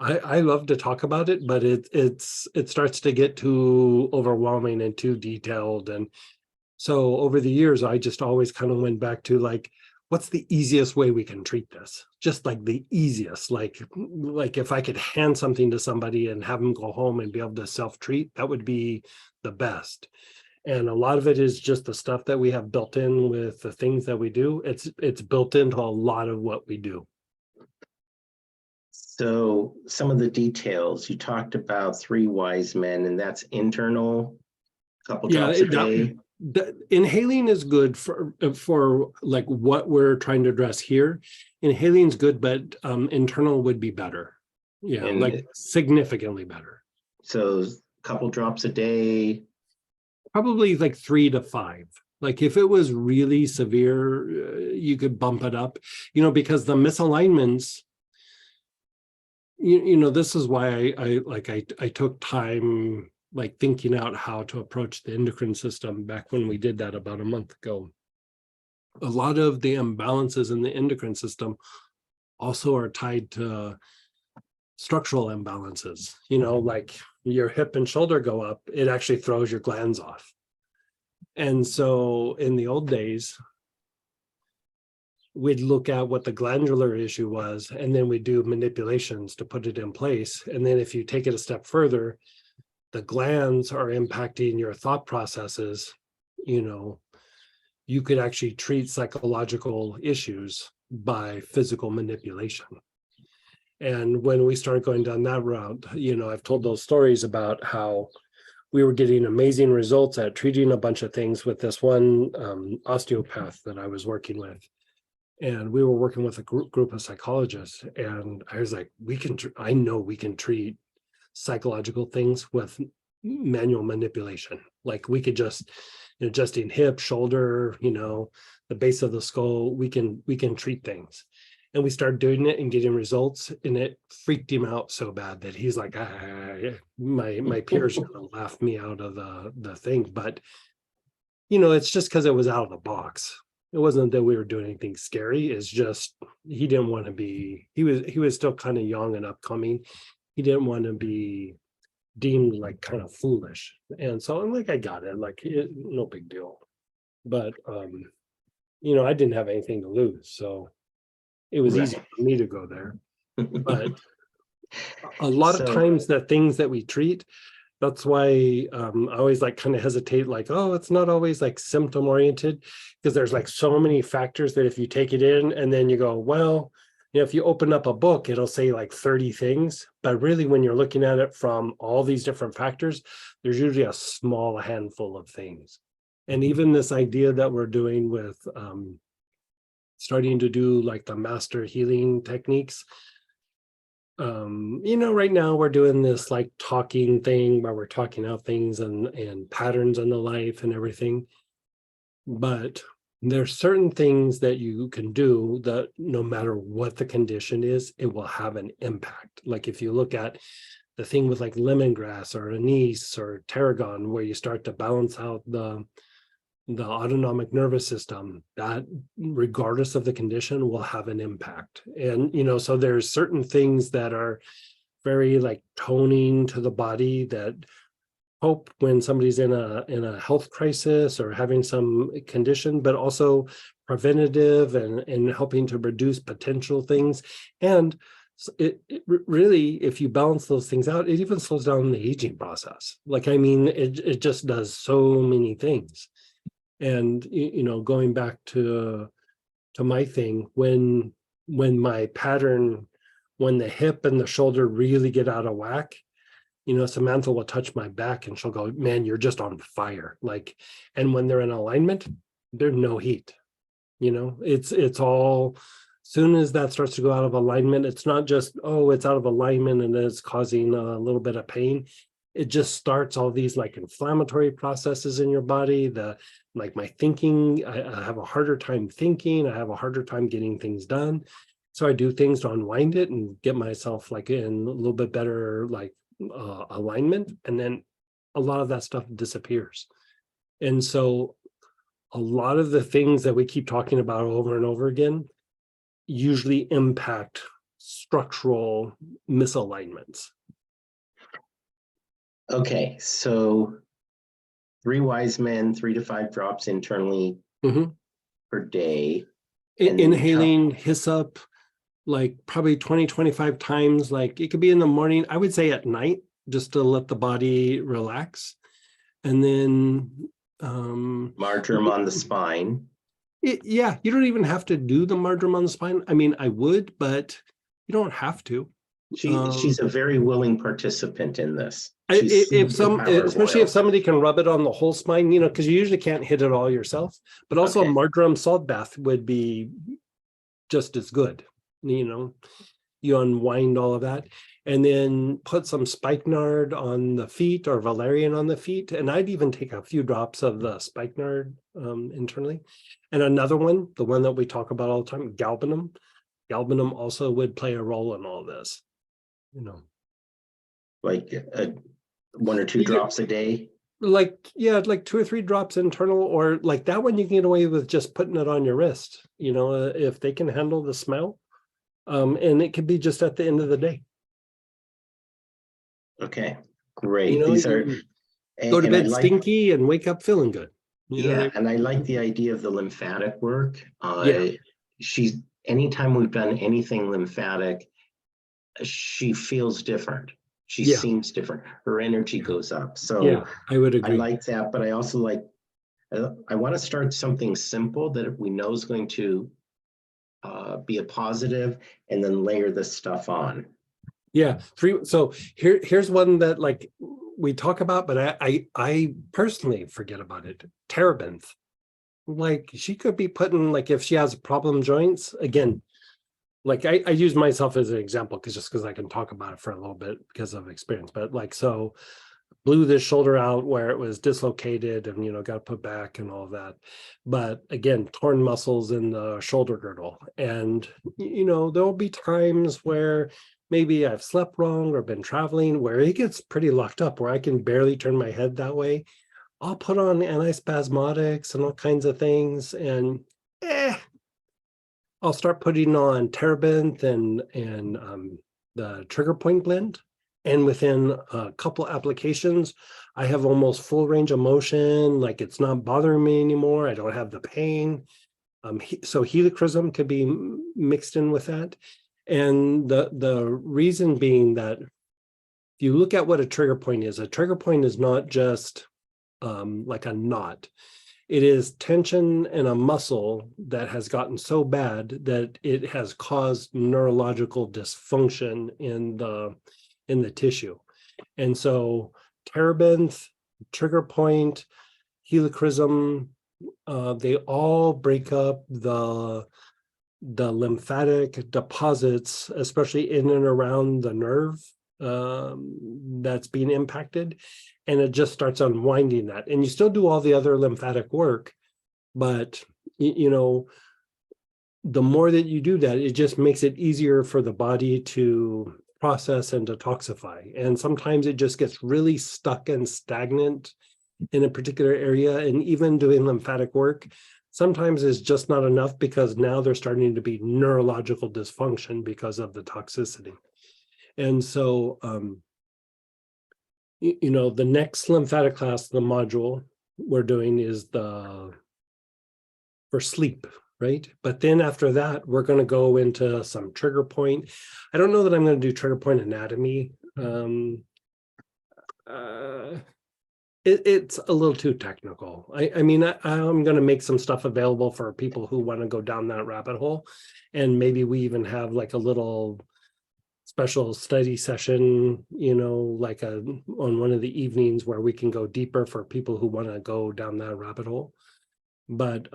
I love to talk about it, but it starts to get too overwhelming and too detailed. And so over the years, I just always kind of went back to like, what's the easiest way we can treat this? Just like the easiest, like if I could hand something to somebody and have them go home and be able to self-treat, that would be the best. And a lot of it is just the stuff that we have built in with the things that we do. It's built into a lot of what we do. So some of the details, you talked about 3 wise men, and that's internal, couple drops a day. Inhaling is good for like what we're trying to address here. Inhaling is good, but internal would be better. Yeah, And like significantly better. So couple drops a day. Probably like 3 to 5. Like if it was really severe, you could bump it up, because the misalignments, this is why I took time like thinking out how to approach the endocrine system back when we did that about a month ago. A lot of the imbalances in the endocrine system also are tied to structural imbalances. Like your hip and shoulder go up, it actually throws your glands off. And so in the old days, we'd look at what the glandular issue was, and then we'd do manipulations to put it in place. And then if you take it a step further, the glands are impacting your thought processes, you could actually treat psychological issues by physical manipulation. And when we started going down that route, I've told those stories about how we were getting amazing results at treating a bunch of things with this one osteopath that I was working with. And we were working with a group of psychologists, and I was like, I know we can treat psychological things with manual manipulation. Like we could just adjusting hip, shoulder, the base of the skull, we can treat things. And we started doing it and getting results, and it freaked him out so bad that he's like, my peers are gonna laugh me out of the thing. But it's just because it was out of the box. It wasn't that we were doing anything scary. It's just he didn't want to be, he was still kind of young and upcoming. He didn't want to be deemed like kind of foolish. And so I'm like, I got it, like, no big deal. But, you know, I didn't have anything to lose, so it was easy Right. for me to go there. But a lot of So- times the things that we treat, that's why I always like kind of hesitate, like, oh, it's not always like symptom oriented, because there's like so many factors that if you take it in and then you go, well, you know, if you open up a book, it'll say like 30 things, but really when you're looking at it from all these different factors, there's usually a small handful of things. And even this idea that we're doing with starting to do like the master healing techniques, you know, right now we're doing this like talking thing where we're talking out things and patterns in the life and everything. But there's certain things that you can do that no matter what the condition is, it will have an impact. Like if you look at the thing with like lemongrass or anise or tarragon, where you start to balance out the autonomic nervous system, that regardless of the condition will have an impact. And, you know, so there's certain things that are very like toning to the body that help when somebody's in a health crisis or having some condition, but also preventative and helping to reduce potential things. And it really, if you balance those things out, it even slows down the aging process. Like, I mean, it just does so many things. And, you know, going back to my thing, when my pattern, when the hip and the shoulder really get out of whack, you know, Samantha will touch my back and she'll go, man, you're just on fire. Like, and when they're in alignment, there's no heat. You know, it's all, soon as that starts to go out of alignment, it's not just, oh, it's out of alignment and it's causing a little bit of pain. It just starts all these like inflammatory processes in your body. Like my thinking, I have a harder time thinking. I have a harder time getting things done. So I do things to unwind it and get myself like in a little bit better like alignment. And then a lot of that stuff disappears. And so a lot of the things that we keep talking about over and over again usually impact structural misalignments. Okay, so 3 wise men, 3 to 5 drops internally Mhm. per day. And then Inhaling hyssop, like probably 20, 25 times, like it could be in the morning, I would say at night, just to let the body relax. And then Marjoram on the spine. yeah, you don't even have to do the marjoram on the spine. I mean, I would, but you don't have to. She's a very willing participant in this. Especially if somebody can rub it on the whole spine, you know, because you usually can't hit it all yourself, but also Okay. a marjoram salt bath would be just as good. You know, you unwind all of that and then put some spikenard on the feet or valerian on the feet. And I'd even take a few drops of the spikenard internally. And another one, the one that we talk about all the time, galbanum. Galbanum also would play a role in all this, you know. Like 1 or 2 Yeah. drops a day. Like, yeah, like 2 or 3 drops internal, or like that one you can get away with just putting it on your wrist, you know, if they can handle the smell. And it could be just at the end of the day. Okay, great. You know, These are you go to and I bed like- stinky and wake up feeling good. You know what I Yeah, mean? and I like the idea of the lymphatic work. Yeah. Anytime we've done anything lymphatic, she feels different. She Yeah. seems different. Her energy goes up. So Yeah, I would I agree. like that, but I also like, I want to start something simple that we know is going to be a positive, and then layer this stuff on. Yeah, 3. So here's one that like we talk about, but I personally forget about it. Terebinth. Like she could be putting, like if she has problem joints, again, like I use myself as an example because I can talk about it for a little bit because of experience, but like, so blew this shoulder out where it was dislocated and, you know, got put back and all of that. But again, torn muscles in the shoulder girdle. And, you know, there'll be times where maybe I've slept wrong or been traveling where it gets pretty locked up where I can barely turn my head that way. I'll put on antispasmodics and all kinds of things, and I'll start putting on Terebinth and the Trigger Point blend, And within a couple applications, I have almost full range of motion, like it's not bothering me anymore. I don't have the pain. So helichrysum could be mixed in with that. And the reason being that if you look at what a trigger point is not just like a knot. It is tension in a muscle that has gotten so bad that it has caused neurological dysfunction in the tissue. And so terebinth, trigger point, helichrysum, they all break up the lymphatic deposits, especially in and around the nerve that's being impacted, and it just starts unwinding that. And you still do all the other lymphatic work, but you know, the more that you do that, it just makes it easier for the body to process and detoxify. And sometimes it just gets really stuck and stagnant in a particular area. And even doing lymphatic work sometimes is just not enough, because now there's starting to be neurological dysfunction because of the toxicity. And so, you know, the next lymphatic class, the module we're doing is for sleep, right? But then after that, we're going to go into some trigger point. I don't know that I'm going to do trigger point anatomy. It's a little too technical. I mean, I'm going to make some stuff available for people who want to go down that rabbit hole. And maybe we even have like a little special study session, you know, like on one of the evenings where we can go deeper for people who want to go down that rabbit hole. But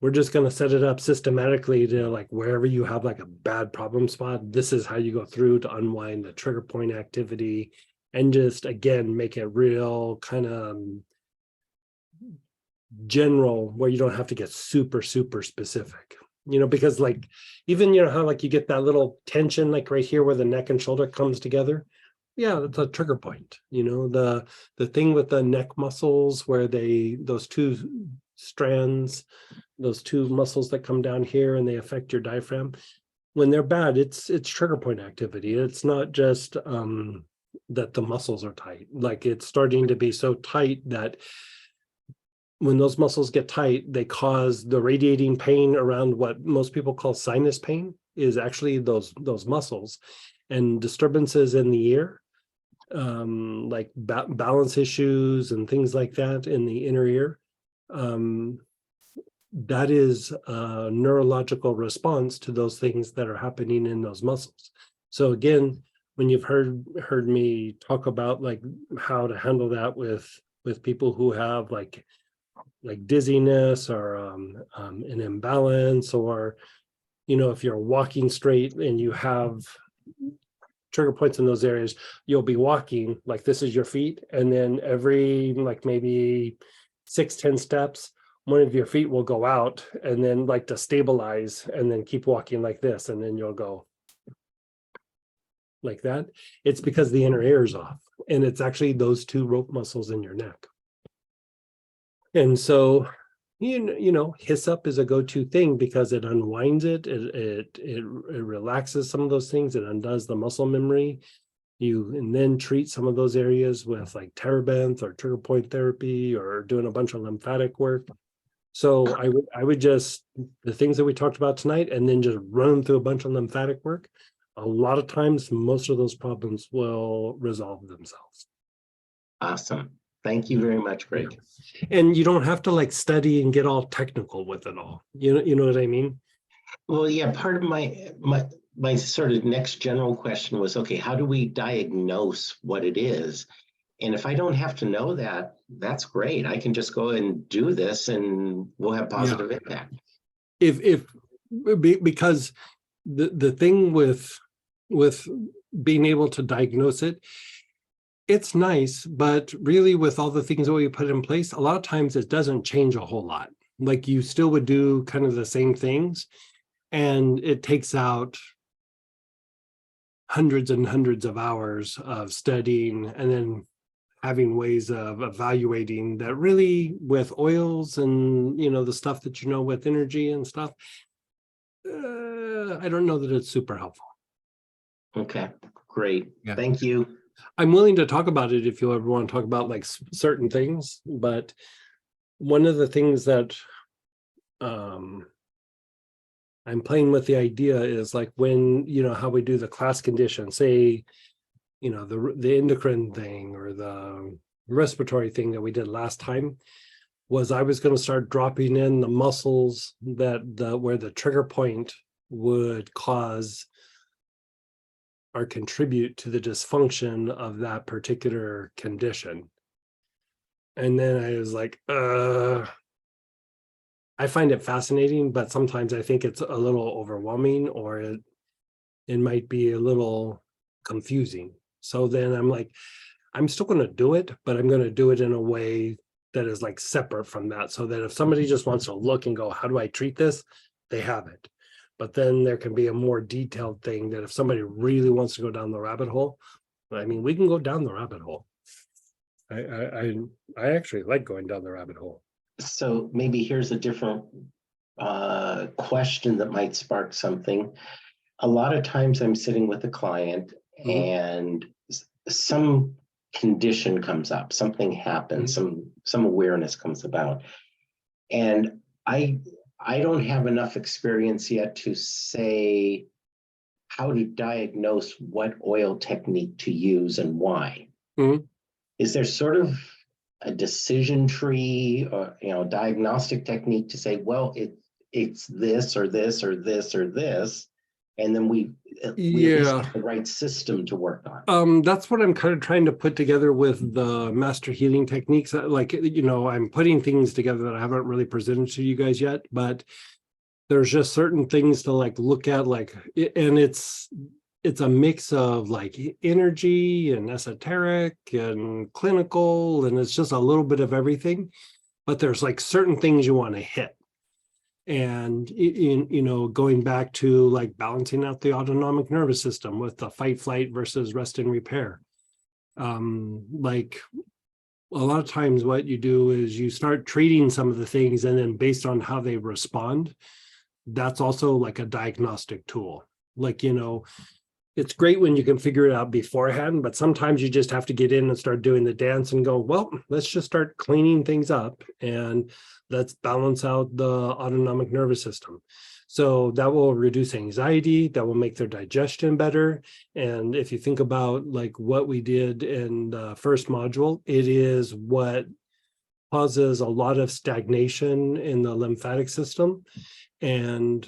we're just going to set it up systematically to, like, wherever you have like a bad problem spot, this is how you go through to unwind the trigger point activity, and just, again, make it real kind of general, where you don't have to get super specific. You know, because like, even, you know, how like you get that little tension, like right here where the neck and shoulder comes together. Yeah, that's a trigger point. You know, the thing with the neck muscles where those two strands, those two muscles that come down here and they affect your diaphragm. When they're bad, it's trigger point activity. It's not just that the muscles are tight. Like, it's starting to be so tight that when those muscles get tight, they cause the radiating pain around what most people call sinus pain, is actually those muscles, and disturbances in the ear, like balance issues and things like that in the inner ear. That is a neurological response to those things that are happening in those muscles. So again, when you've heard me talk about like how to handle that with people who have like dizziness or an imbalance, or, you know, if you're walking straight and you have trigger points in those areas, you'll be walking like this is your feet, and then every like maybe 6-10 steps, one of your feet will go out, and then like to stabilize, and then keep walking like this, and then you'll go like that. It's because the inner ear is off, and it's actually those two rope muscles in your neck. And so, you know, hyssop is a go-to thing because it unwinds it relaxes some of those things, it undoes the muscle memory. And then treat some of those areas with like terebinth or trigger point therapy, or doing a bunch of lymphatic work. So I would just, the things that we talked about tonight, and then just run through a bunch of lymphatic work. A lot of times, most of those problems will resolve themselves. Awesome. Thank you very much, Greg. And you don't have to like study and get all technical with it all. You know what I mean? Well, yeah, part of my sort of next general question was, okay, how do we diagnose what it is? And if I don't have to know that, that's great. I can just go and do this and we'll have positive impact. Because the thing with being able to diagnose it, it's nice, but really with all the things that we put in place, a lot of times it doesn't change a whole lot. Like, you still would do kind of the same things, and it takes out hundreds and hundreds of hours of studying, and then having ways of evaluating that. Really, with oils and, you know, the stuff that, you know, with energy and stuff, I don't know that it's super helpful. Okay. Great. Yeah. Thank you. I'm willing to talk about it if you ever want to talk about like certain things, but one of the things that I'm playing with the idea is like when, how we do the class condition, say, the endocrine thing or the respiratory thing that we did last time, was I was going to start dropping in the muscles where the trigger point would cause or contribute to the dysfunction of that particular condition. And then I was like, I find it fascinating, but sometimes I think it's a little overwhelming, or it might be a little confusing. So then I'm like, I'm still going to do it, but I'm going to do it in a way that is like separate from that, so that if somebody just wants to look and go, how do I treat this? They have it. But then there can be a more detailed thing that if somebody really wants to go down the rabbit hole, I mean, we can go down the rabbit hole. I actually like going down the rabbit hole. So maybe here's a different question that might spark something. A lot of times I'm sitting with a client and some condition comes up, something happens, some awareness comes about. And I don't have enough experience yet to say how to diagnose what oil technique to use and why. Is there sort of a decision tree or diagnostic technique to say, well, it's this or this or this or this, and then we at least have the right system to work on? That's what I'm kind of trying to put together with the master healing techniques. Like, I'm putting things together that I haven't really presented to you guys yet, but there's just certain things to like look at, and it's a mix of like energy and esoteric and clinical, and it's just a little bit of everything, but there's like certain things you want to hit. And going back to like balancing out the autonomic nervous system with the fight, flight versus rest and repair. Like a lot of times what you do is you start treating some of the things, and then based on how they respond, that's also like a diagnostic tool. Like, it's great when you can figure it out beforehand, but sometimes you just have to get in and start doing the dance and go, well, let's just start cleaning things up and let's balance out the autonomic nervous system. So that will reduce anxiety, that will make their digestion better. And if you think about like what we did in the first module, it is what causes a lot of stagnation in the lymphatic system. And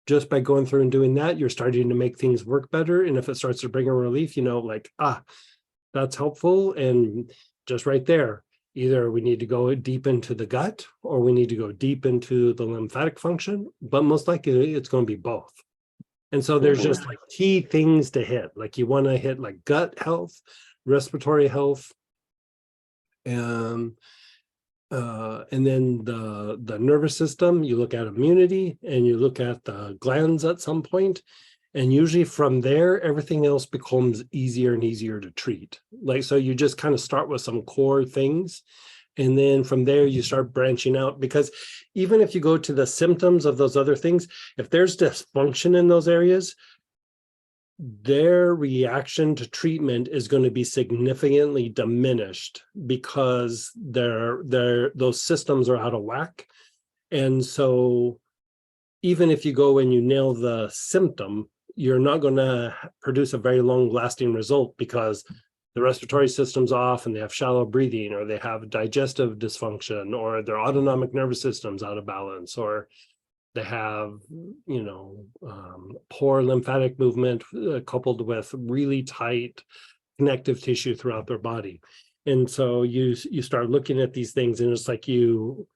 just by going through and doing that, you're starting to make things work better. And if it starts to bring a relief, that's helpful. And just right there, either we need to go deep into the gut or we need to go deep into the lymphatic function, but most likely it's going to be both. And so there's just like key things to hit. Like you want to hit like gut health, respiratory health, and then the nervous system. You look at immunity and you look at the glands at some point, and usually from there everything else becomes easier and easier to treat. Like, so you just kind of start with some core things, and then from there you start branching out, because even if you go to the symptoms of those other things, if there's dysfunction in those areas, their reaction to treatment is going to be significantly diminished because those systems are out of whack. And so even if you go and you nail the symptom, you're not going to produce a very long lasting result, because the respiratory system's off and they have shallow breathing, or they have digestive dysfunction, or their autonomic nervous system's out of balance, or they have, poor lymphatic movement coupled with really tight connective tissue throughout their body. And so you start looking at these things, and it's like you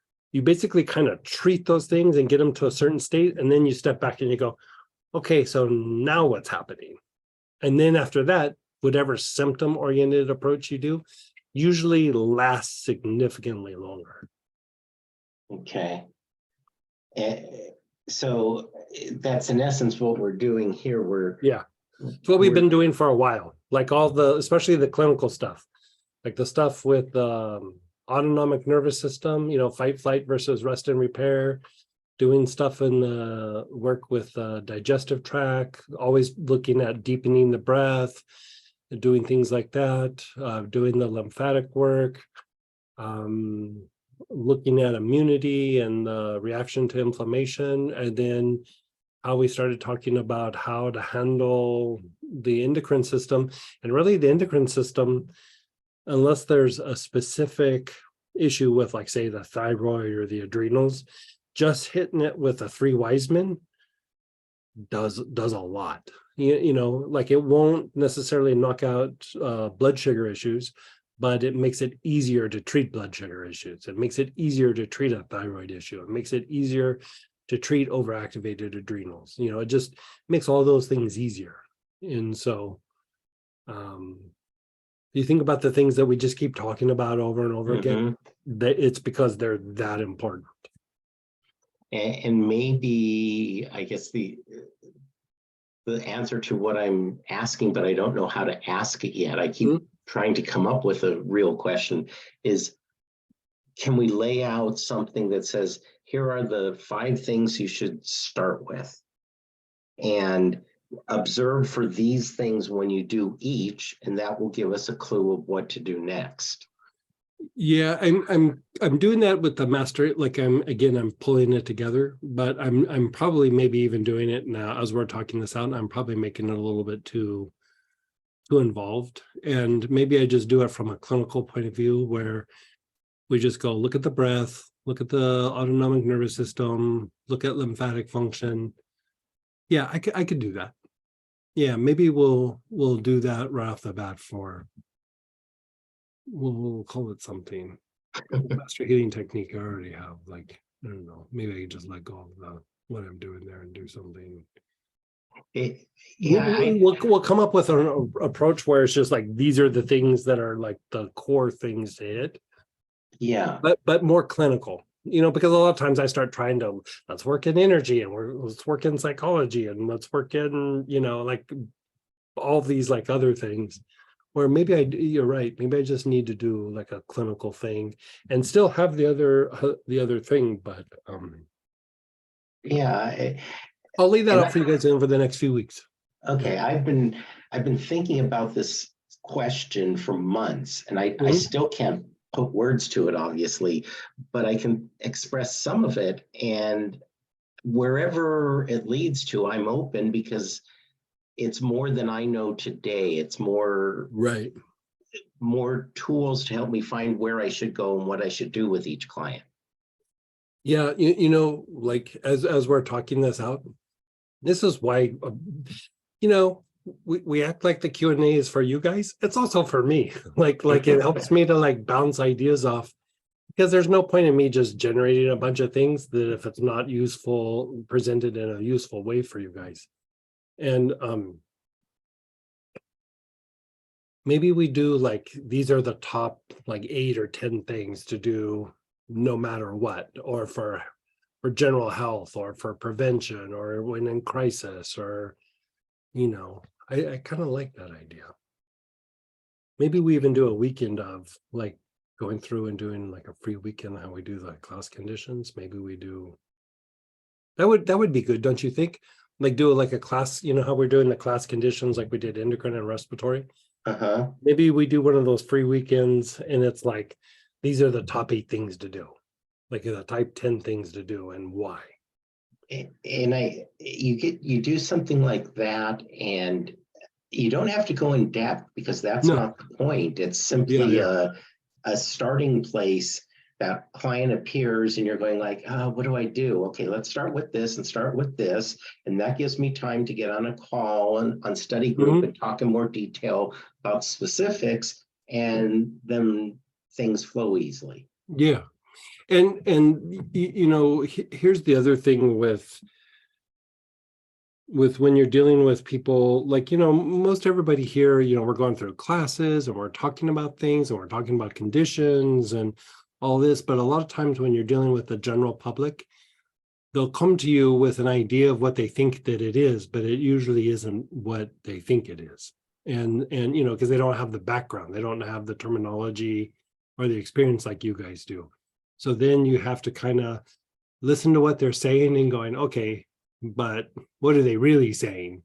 basically kind of treat those things and get them to a certain state, and then you step back and you go, okay, so now what's happening? And then after that, whatever symptom-oriented approach you do usually lasts significantly longer. Okay. So that's in essence what we're doing here. It's what we've been doing for a while, like especially the clinical stuff, like the stuff with autonomic nervous system, fight, flight versus rest and repair, doing stuff in the work with digestive tract, always looking at deepening the breath, doing things like that, doing the lymphatic work, looking at immunity and the reaction to inflammation, and then how we started talking about how to handle the endocrine system. And really the endocrine system, unless there's a specific issue with, like, say, the thyroid or the adrenals, just hitting it with a 3 wise men does a lot. You know, like, it won't necessarily knock out blood sugar issues, but it makes it easier to treat blood sugar issues. It makes it easier to treat a thyroid issue. It makes it easier to treat overactivated adrenals. You know, it just makes all those things easier. And so you think about the things that we just keep talking about over and over again, that it's because they're that important. And maybe, I guess the answer to what I'm asking, but I don't know how to ask it yet. I keep trying to come up with a real question is, can we lay out something that says, here are the 5 things you should start with, and observe for these things when you do each, and that will give us a clue of what to do next. Yeah, I'm doing that with the master. Like, I'm pulling it together, but I'm probably maybe even doing it now as we're talking this out. And I'm probably making it a little bit too involved. And maybe I just do it from a clinical point of view, where we just go look at the breath, look at the autonomic nervous system, look at lymphatic function. Yeah, I could do that. Yeah, maybe we'll do that right off the bat for. We'll call it something. Master healing technique I already have. Like, I don't know, maybe I can just let go of what I'm doing there and do something. We'll come up with an approach where it's just like, these are the things that are like the core things to hit. Yeah. But more clinical, you know, because a lot of times I start trying to, let's work in energy, and let's work in psychology, and let's work in, you know, like all these like other things. Or maybe you're right. Maybe I just need to do like a clinical thing and still have the other thing. But yeah, I'll leave that up for you guys over the next few weeks. Okay, I've been thinking about this question for months, and I still can't put words to it, obviously, but I can express some of it, and wherever it leads to, I'm open, because it's more than I know today. It's more tools to help me find where I should go and what I should do with each client. Yeah, you know, like as we're talking this out, this is why, you know, we act like the Q&A is for you guys. It's also for me. Like it helps me to like bounce ideas off, because there's no point in me just generating a bunch of things that if it's not useful, presented in a useful way for you guys. And maybe we do like, these are the top like 8 or 10 things to do no matter what, or for general health, or for prevention, or when in crisis, or, you know, I kind of like that idea. Maybe we even do a weekend of like going through and doing like a free weekend, how we do the class conditions. Maybe we do that would be good, don't you think? Like do like a class, you know how we're doing the class conditions, like we did endocrine and respiratory. Maybe we do one of those free weekends, and it's like, these are the top 8 things to do, like the type 10 things to do and why. And you do something like that, and you don't have to go in depth, because that's not the point. It's simply a starting place. That client appears and you're going like, what do I do? Okay, let's start with this and start with this. And that gives me time to get on a call and on study group and talk in more detail about specifics, and then things flow easily. Yeah. And you know, here's the other thing with when you're dealing with people, like, you know, most everybody here, you know, we're going through classes and we're talking about things and we're talking about conditions and all this, but a lot of times when you're dealing with the general public, they'll come to you with an idea of what they think that it is, but it usually isn't what they think it is. And you know, because they don't have the background, they don't have the terminology or the experience like you guys do. So then you have to kind of listen to what they're saying and going, okay, but what are they really saying?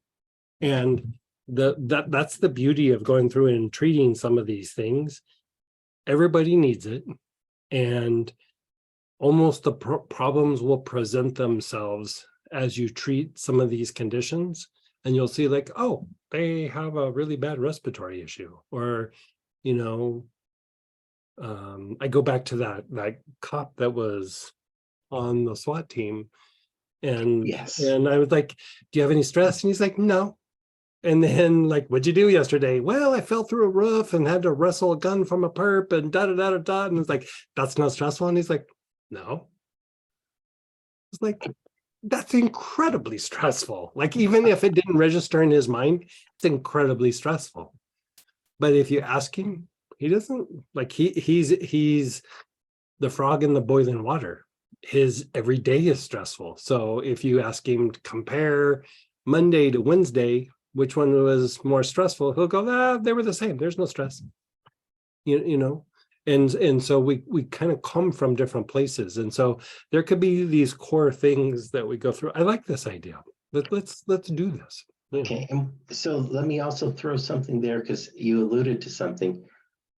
And that's the beauty of going through and treating some of these things. Everybody needs it. And almost the problems will present themselves as you treat some of these conditions. And you'll see like, oh, they have a really bad respiratory issue. Or, you know, I go back to that cop that was on the SWAT team. And Yes. and I was like, do you have any stress? And he's like, no. And then like, what'd you do yesterday? Well, I fell through a roof and had to wrestle a gun from a perp and da da da da da. And it's like, that's not stressful. And he's like, no. It's like, that's incredibly stressful. Like, even if it didn't register in his mind, it's incredibly stressful. But if you ask him, he doesn't like he's the frog in the boiling water. His every day is stressful. So if you ask him to compare Monday to Wednesday, which one was more stressful, he'll go, they were the same. There's no stress. You know, and so we kind of come from different places. And so there could be these core things that we go through. I like this idea. Let's do this. Okay, and so let me also throw something there because you alluded to something.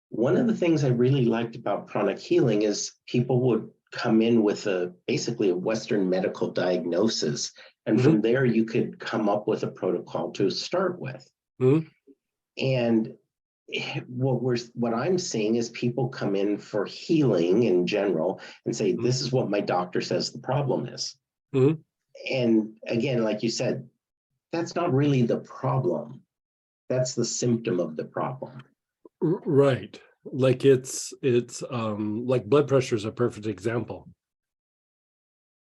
One of the things I really liked about pranic healing is people would come in with basically a Western medical diagnosis. And from there, you could come up with a protocol to start with. And what I'm seeing is people come in for healing in general and say, this is what my doctor says the problem is. And again, like you said, that's not really the problem. That's the symptom of the problem. Right. Like it's like blood pressure is a perfect example.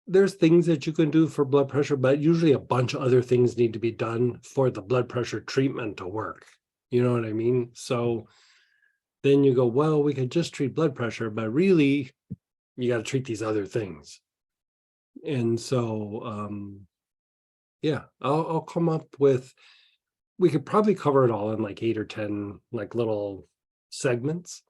There's things that you can do for blood pressure, but usually a bunch of other things need to be done for the blood pressure treatment to work. You know what I mean? So then you go, well, we could just treat blood pressure, but really you got to treat these other things. And so, yeah, I'll come up with, we could probably cover it all in like 8 or 10 like little segments.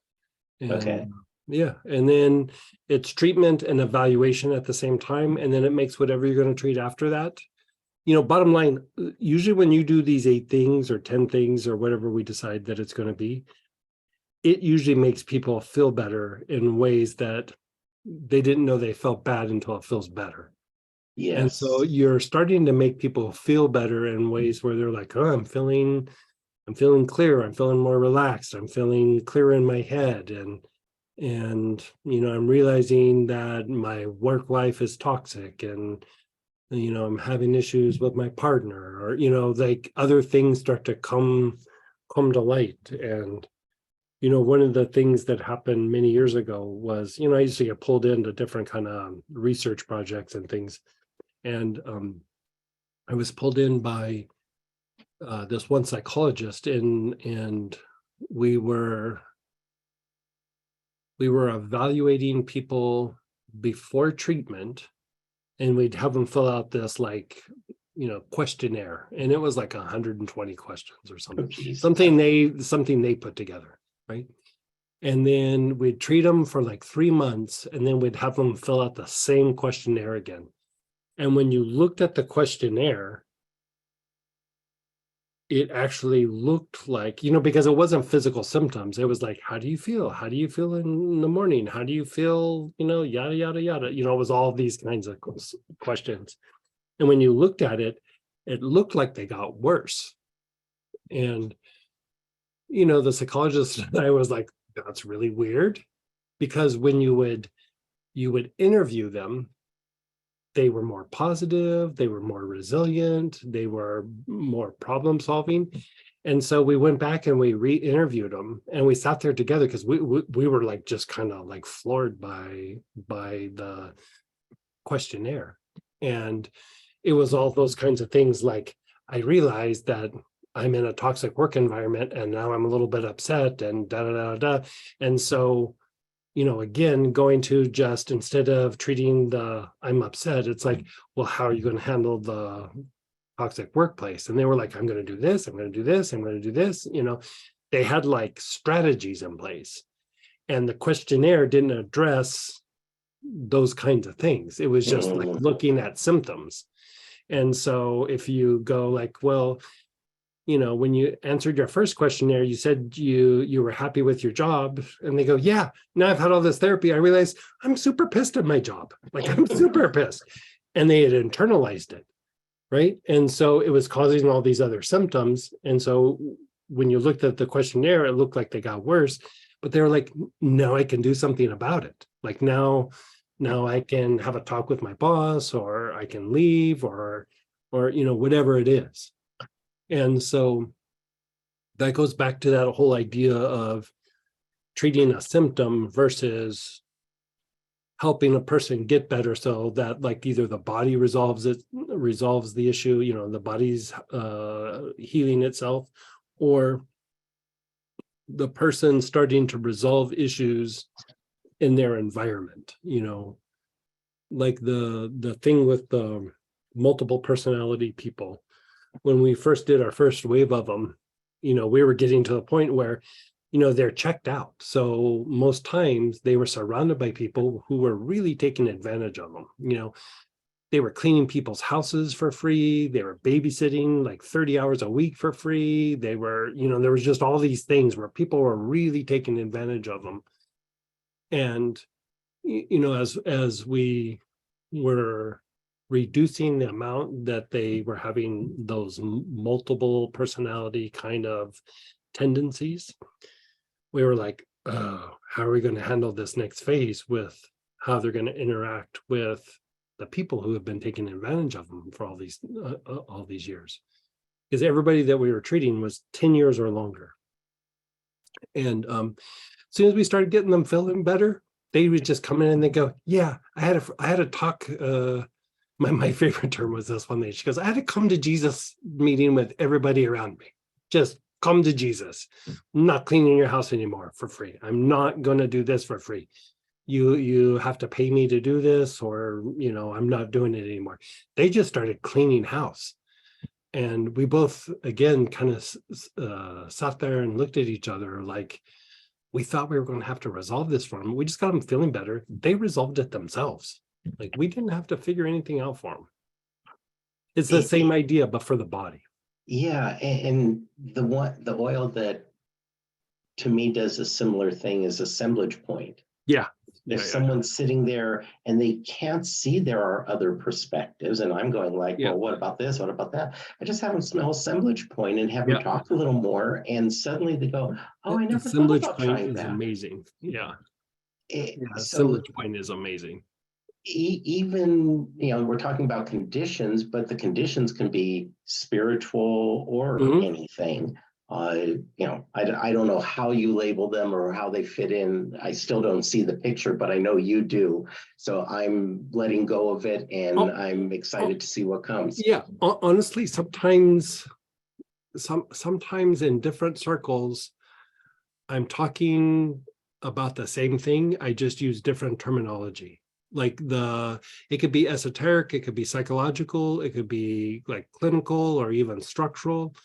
And, Okay. Yeah. And then it's treatment and evaluation at the same time. And then it makes whatever you're going to treat after that. You know, bottom line, usually when you do these 8 things or 10 things or whatever we decide that it's going to be, it usually makes people feel better in ways that they didn't know they felt bad until it feels better. Yes. And so you're starting to make people feel better in ways where they're like, oh, I'm feeling clear. I'm feeling more relaxed. I'm feeling clearer in my head. And, you know, I'm realizing that my work life is toxic and, you know, I'm having issues with my partner or, you know, like other things start to come to light. And, you know, one of the things that happened many years ago was, you know, I used to get pulled into different kind of research projects and things. And I was pulled in by this one psychologist and we were evaluating people before treatment, and we'd have them fill out this like, you know, questionnaire, and it was like 120 questions or something, something they put together, right? And then we'd treat them for like 3 months, and then we'd have them fill out the same questionnaire again. And when you looked at the questionnaire, it actually looked like, you know, because it wasn't physical symptoms. It was like, how do you feel? How do you feel in the morning? How do you feel, you know, yada, yada, yada. You know, it was all these kinds of questions. And when you looked at it, it looked like they got worse. And, you know, the psychologist and I was like, that's really weird. Because when you would interview them, they were more positive, they were more resilient, they were more problem solving. And so we went back and we re-interviewed them, and we sat there together because we were like just kind of like floored by the questionnaire. And it was all those kinds of things, like I realized that I'm in a toxic work environment and now I'm a little bit upset and da da da da. And so, you know, again, going to just, instead of treating the I'm upset, it's like, well, how are you going to handle the toxic workplace? And they were like, I'm going to do this, I'm going to do this, I'm going to do this. You know, they had like strategies in place, and the questionnaire didn't address those kinds of things. It was just like looking at symptoms. And so if you go like, well, you know, when you answered your first questionnaire, you said you were happy with your job, and they go, yeah, now I've had all this therapy, I realized I'm super pissed at my job. Like I'm super pissed. And they had internalized it, right? And so it was causing all these other symptoms. And so when you looked at the questionnaire, it looked like they got worse, but they were like, now I can do something about it. Like now I can have a talk with my boss, or I can leave, or you know, whatever it is. And so that goes back to that whole idea of treating a symptom versus helping a person get better, so that like either the body resolves the issue, you know, the body's healing itself, or the person starting to resolve issues in their environment, you know, like the thing with the multiple personality people. When we first did our first wave of them, you know, we were getting to the point where, you know, they're checked out. So most times they were surrounded by people who were really taking advantage of them. You know, they were cleaning people's houses for free. They were babysitting like 30 hours a week for free. They were, you know, there was just all these things where people were really taking advantage of them. And, you know, as we were reducing the amount that they were having those multiple personality kind of tendencies, we were like, oh, how are we going to handle this next phase with how they're going to interact with the people who have been taking advantage of them for all these years? Because everybody that we were treating was 10 years or longer. And as soon as we started getting them feeling better, they would just come in and they go, yeah, I had a talk. My favorite term was this one. She goes, I had to come to Jesus meeting with everybody around me. Just come to Jesus. I'm not cleaning your house anymore for free. I'm not going to do this for free. You have to pay me to do this, or, you know, I'm not doing it anymore. They just started cleaning house. And we both, again, kind of sat there and looked at each other like, we thought we were going to have to resolve this for them. We just got them feeling better. They resolved it themselves. Like we didn't have to figure anything out for them. It's the same idea, but for the body. Yeah, and the oil that to me does a similar thing is assemblage point. Yeah. If someone's sitting there and they can't see there are other perspectives, and I'm going like, well, what about this? What about that? I just have them smell assemblage point and have them talk a little more, and suddenly they go, oh, I never thought about trying that. Amazing. Yeah. Assemblage point is amazing. Even, you know, we're talking about conditions, but the conditions can be spiritual or anything. You know, I don't know how you label them or how they fit in. I still don't see the picture, but I know you do. So I'm letting go of it, and I'm excited to see what comes. Yeah, honestly, sometimes in different circles, I'm talking about the same thing. I just use different terminology. Like it could be esoteric, it could be psychological, it could be like clinical or even structural.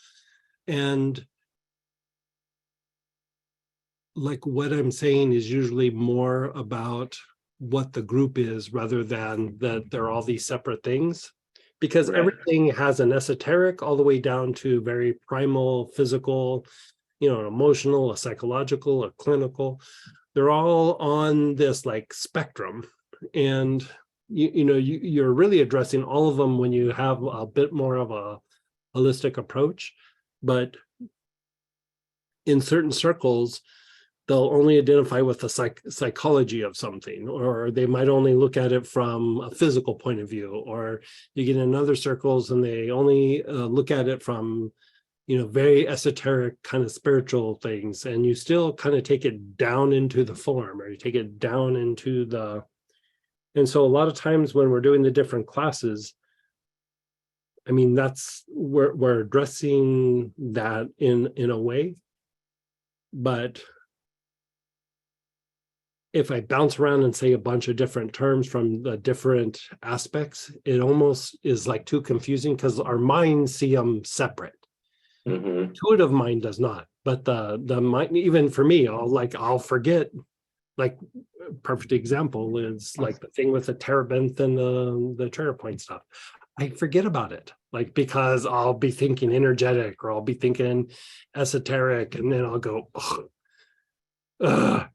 And like what I'm saying is usually more about what the group is rather than that there are all these separate things, because everything has an esoteric all the way down to very primal, physical, you know, emotional, a psychological, a clinical. They're all on this like spectrum. And you're really addressing all of them when you have a bit more of a holistic approach. But in certain circles, they'll only identify with the psychology of something, or they might only look at it from a physical point of view, or you get in other circles and they only look at it from, you know, very esoteric kind of spiritual things, and you still kind of take it down into the form, or you take it down into the. And so a lot of times when we're doing the different classes, I mean, that's we're addressing that in a way. But if I bounce around and say a bunch of different terms from the different aspects, it almost is like too confusing, because our minds see them separate. Intuitive mind does not, but the mind, even for me, I'll forget like a perfect example is like the thing with the terebinth and the trigger point stuff. I forget about it, like because I'll be thinking energetic or I'll be thinking esoteric, and then I'll go, ugh,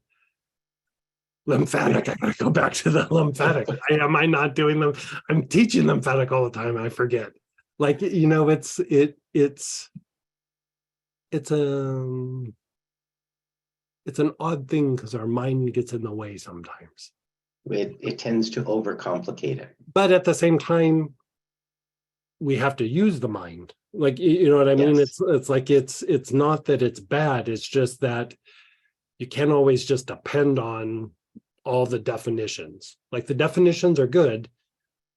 lymphatic. I gotta go back to the lymphatic. Am I not doing them? I'm teaching lymphatic all the time. I forget. Like, you know, it's an odd thing because our mind gets in the way sometimes. It tends to overcomplicate it. But at the same time, we have to use the mind. Like, you know what I mean? Yes. It's like it's not that it's bad. It's just that you can't always just depend on all the definitions. Like the definitions are good,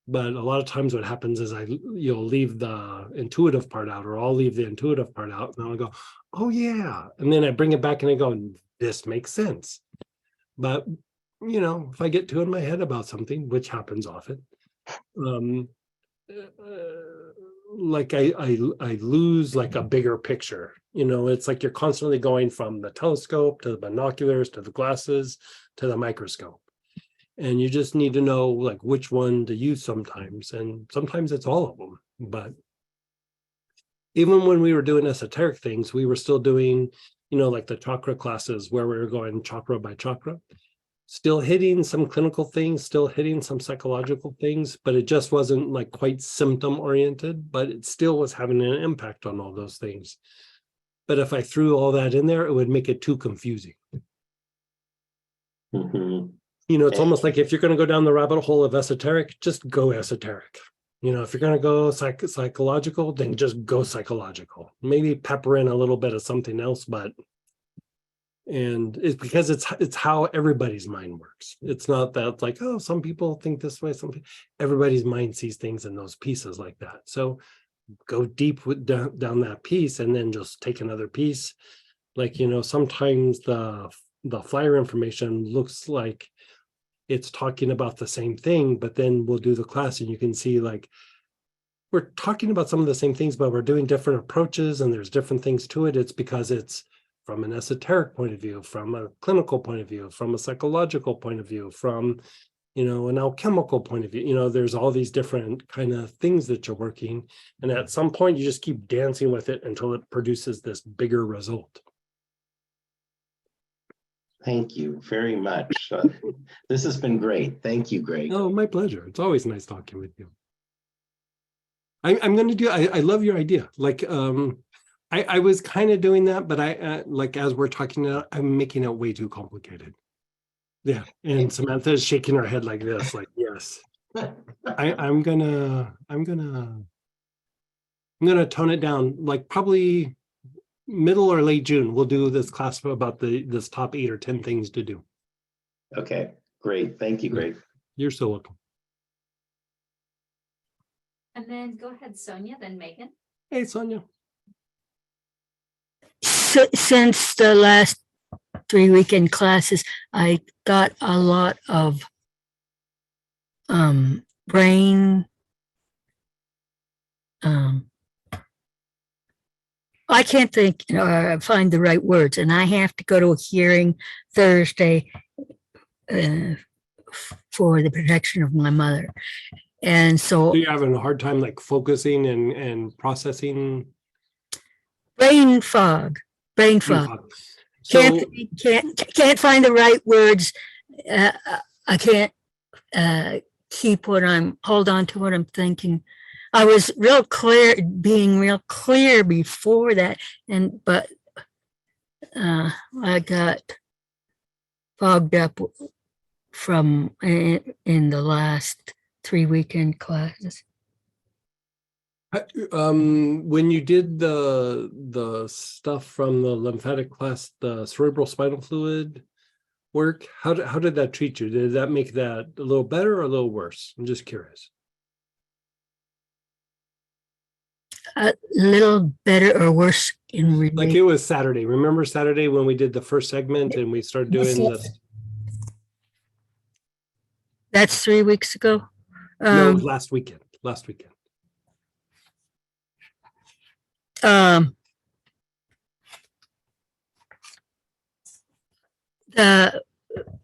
but a lot of times what happens is you'll leave the intuitive part out, or I'll leave the intuitive part out, and I'll go, oh yeah, and then I bring it back and I go, this makes sense. But you know, if I get too in my head about something, which happens often, like I lose like a bigger picture. You know, it's like you're constantly going from the telescope to the binoculars to the glasses to the microscope, and you just need to know like which one to use sometimes, and sometimes it's all of them. But even when we were doing esoteric things, we were still doing, you know, like the chakra classes where we were going chakra by chakra, still hitting some clinical things, still hitting some psychological things, but it just wasn't like quite symptom oriented, but it still was having an impact on all those things. But if I threw all that in there, it would make it too confusing. Mhm. You know, it's almost like if you're going to go down the rabbit hole of esoteric, just go esoteric. You know, if you're going to go psychological, then just go psychological. Maybe pepper in a little bit of something else, but and it's because it's how everybody's mind works. It's not that like, oh, some people think this way, everybody's mind sees things in those pieces like that. So go deep down that piece, and then just take another piece. Like, you know, sometimes the flyer information looks like it's talking about the same thing, but then we'll do the class and you can see like we're talking about some of the same things, but we're doing different approaches and there's different things to it. It's because it's from an esoteric point of view, from a clinical point of view, from a psychological point of view, from, you know, an alchemical point of view. You know, there's all these different kind of things that you're working, and at some point you just keep dancing with it until it produces this bigger result. Thank you very much. This has been great. Thank you, Greg. Oh, my pleasure. It's always nice talking with you. I'm going to do, I love your idea. Like, I was kind of doing that, but I like, as we're talking now, I'm making it way too complicated. Yeah. And Samantha is shaking her head like this, like, yes. I'm gonna tone it down, like probably middle or late June. We'll do this class about this top 8 or 10 things to do. Okay, great. Thank you, Greg. You're so welcome. And then go ahead, Sonia, then Megan. Hey, Sonia. Since the last 3 weekend classes, I got a lot of brain. I can't think or find the right words, and I have to go to a hearing Thursday for the protection of my mother. And so you're having a hard time like focusing and processing. brain fog. So Can't find the right words. I can't hold on to what I'm thinking. I was being real clear before that, but I got fogged up from in the last 3 weekend classes. when you did the stuff from the lymphatic class, the cerebral spinal fluid work, how did that treat you? Did that make that a little better or a little worse? I'm just curious. A little better or worse in Like relation. it was Saturday. Remember Saturday when we did the first segment and we started doing the That's 3 weeks ago. no, it was last weekend.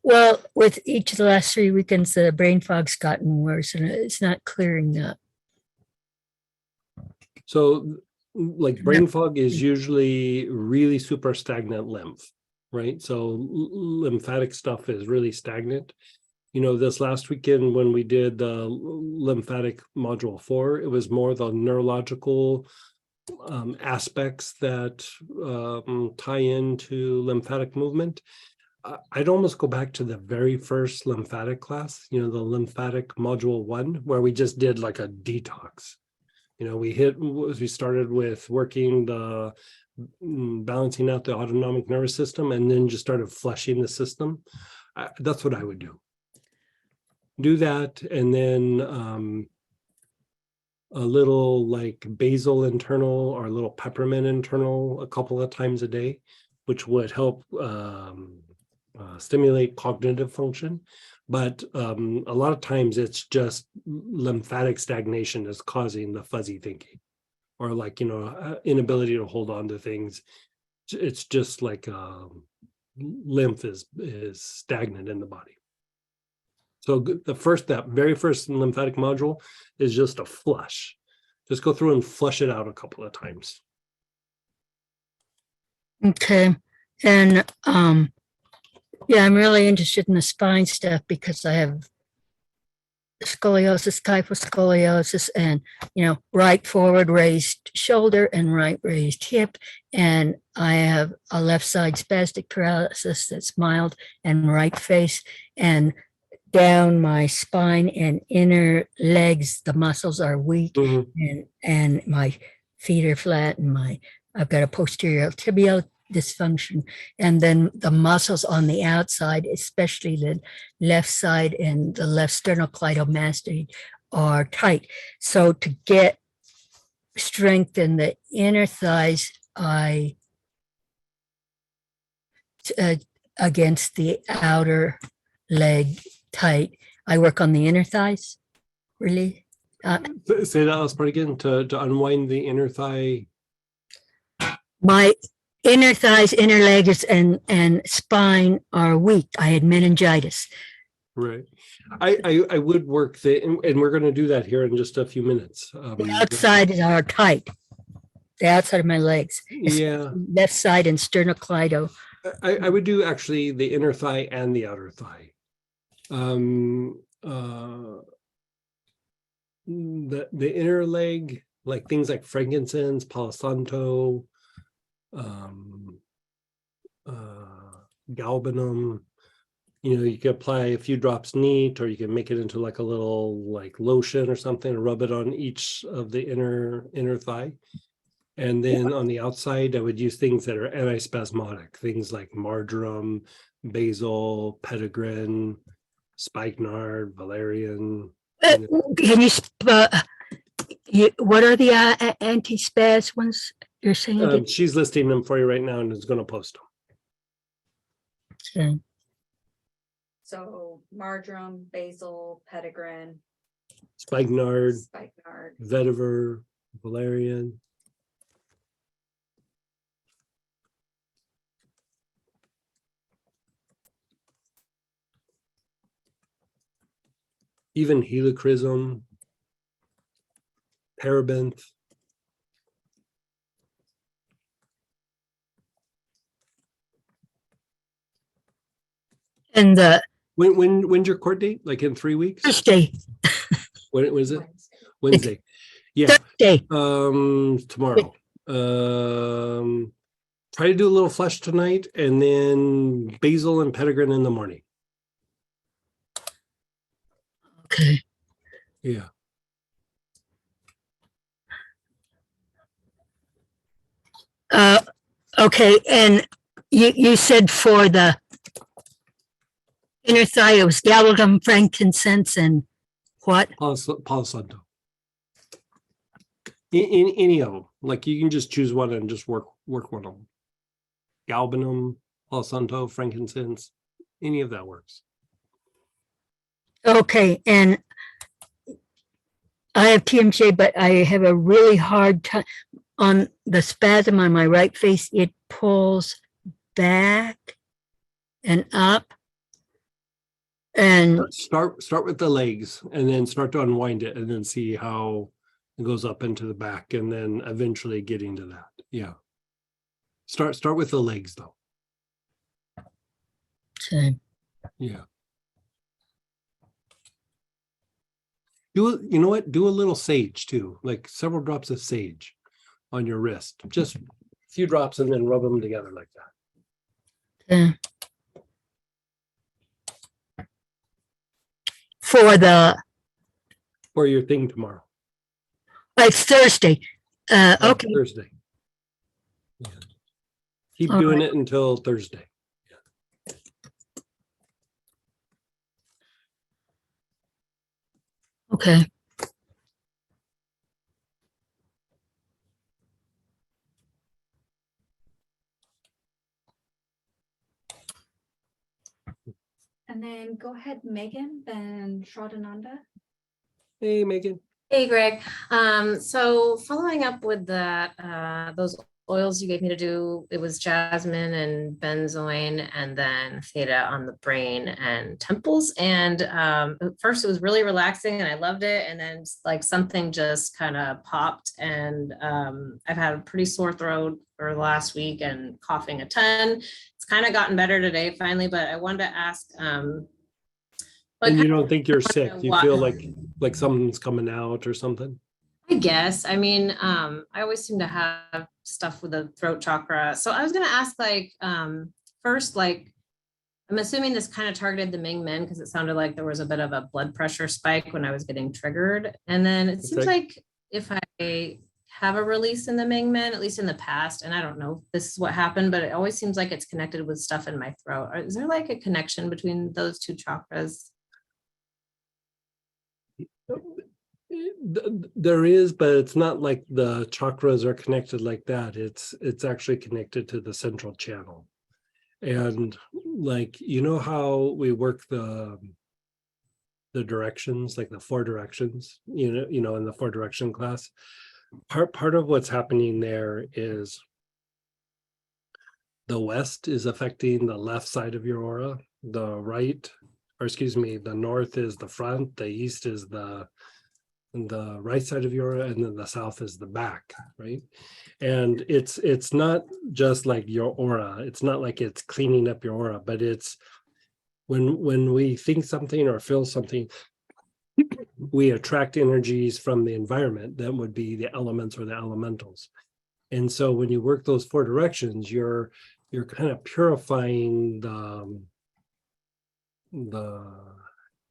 Well, with each of the last 3 weekends, the brain fog's gotten worse and it's not clearing up. So like brain fog is usually really super stagnant lymph, right? So lymphatic stuff is really stagnant. You know, this last weekend when we did the lymphatic module 4, it was more the neurological aspects that tie into lymphatic movement. I'd almost go back to the very first lymphatic class, you know, the lymphatic module 1, where we just did like a detox. You know, we started with working the balancing out the autonomic nervous system and then just started flushing the system. That's what I would do. Do that, and then a little like basil internal or a little peppermint internal a couple of times a day, which would help stimulate cognitive function. But a lot of times it's just lymphatic stagnation is causing the fuzzy thinking, or like, you know, inability to hold on to things. It's just like lymph is stagnant in the body. So that very first lymphatic module is just a flush. Just go through and flush it out a couple of times. Okay. And yeah, I'm really interested in the spine stuff because I have scoliosis, kyphoscoliosis, and, you know, right forward raised shoulder and right raised hip. And I have a left side spastic paralysis that's mild, and right face, and down my spine and inner legs, the muscles are weak, and my feet are flat, and I've got a posterior tibial dysfunction, and then the muscles on the outside, especially the left side and the left sternocleidomastoid, are tight. So to get strength in the inner thighs, I against the outer leg tight, I work on the inner thighs, really. Say that last part again, to unwind the inner thigh. My inner thighs, inner legs, and spine are weak. I had meningitis. Right. I would work and we're going to do that here in just a few minutes. The outside are tight. The outside of my legs. Yeah. Left side and sternocleido. I would do actually the inner thigh and the outer thigh. The inner leg, like things like frankincense, palo santo, galbanum. You know, you can apply a few drops neat, or you can make it into like a little like lotion or something and rub it on each of the inner thigh. And then on the outside, I would use things that are antispasmodic, things like marjoram, basil, petitgrain, spikenard, valerian. Can what are the anti-spaz ones you're saying? She's listing them for you right now and is going to post them. Okay. So marjoram, basil, petitgrain, Spikenard, vetiver, valerian. Even helichrysum, terebinth. And When's your court date? Like in 3 weeks? Thursday. When is it? Wednesday. Wednesday. Yeah. Thursday. Tomorrow. Try to do a little flesh tonight, and then basil and petitgrain in the morning. Okay. Yeah. Okay, and you said for the inner thigh, it was galbanum, frankincense, and what? Palo santo. In any of them, like you can just choose one and just work one of them. Galbanum, Palo santo, frankincense, any of that works. Okay, and I have TMJ, but I have a really hard time on the spasm on my right face. It pulls back and up, And Start with the legs and then start to unwind it and then see how it goes up into the back and then eventually getting to that. Yeah. Start with the legs though. so, Yeah. You know what? Do a little sage too, like several drops of sage on your wrist. Just a few drops and then rub them together like that. for the, For your thing tomorrow. it's Thursday. Oh, Okay, Thursday. Yeah. Keep All doing right. it until Thursday. okay. And then go ahead, Megan, then Shraddhananda. Hey, Megan. Hey Greg, so following up with that, those oils you gave me to do, it was jasmine and benzoin and then theta on the brain and temples. And at first it was really relaxing and I loved it. And then like something just kind of popped and I've had a pretty sore throat for the last week and coughing a ton. It's kind of gotten better today finally, but I wanted to ask, And you don't think you're sick? You what- feel like something's coming out or something? I guess. I mean, I always seem to have stuff with the throat chakra. So I was gonna ask, like, first, like, I'm assuming this kind of targeted the Ming Men because it sounded like there was a bit of a blood pressure spike when I was getting triggered. And then it seems Okay. like if I have a release in the Ming Men, at least in the past, and I don't know if this is what happened, but it always seems like it's connected with stuff in my throat. Is there like a connection between those two chakras? There is, but it's not like the chakras are connected like that. It's actually connected to the central channel. And like, you know how we work the directions, like the 4 directions, you know, in the 4 direction class. Part of what's happening there is the west is affecting the left side of your aura, the right, or excuse me, the north is the front, the east is the right side of your aura, and then the south is the back, right? And it's not just like your aura, it's not like it's cleaning up your aura, but it's when we think something or feel something, we attract energies from the environment that would be the elements or the elementals. And so when you work those 4 directions, you're kind of purifying the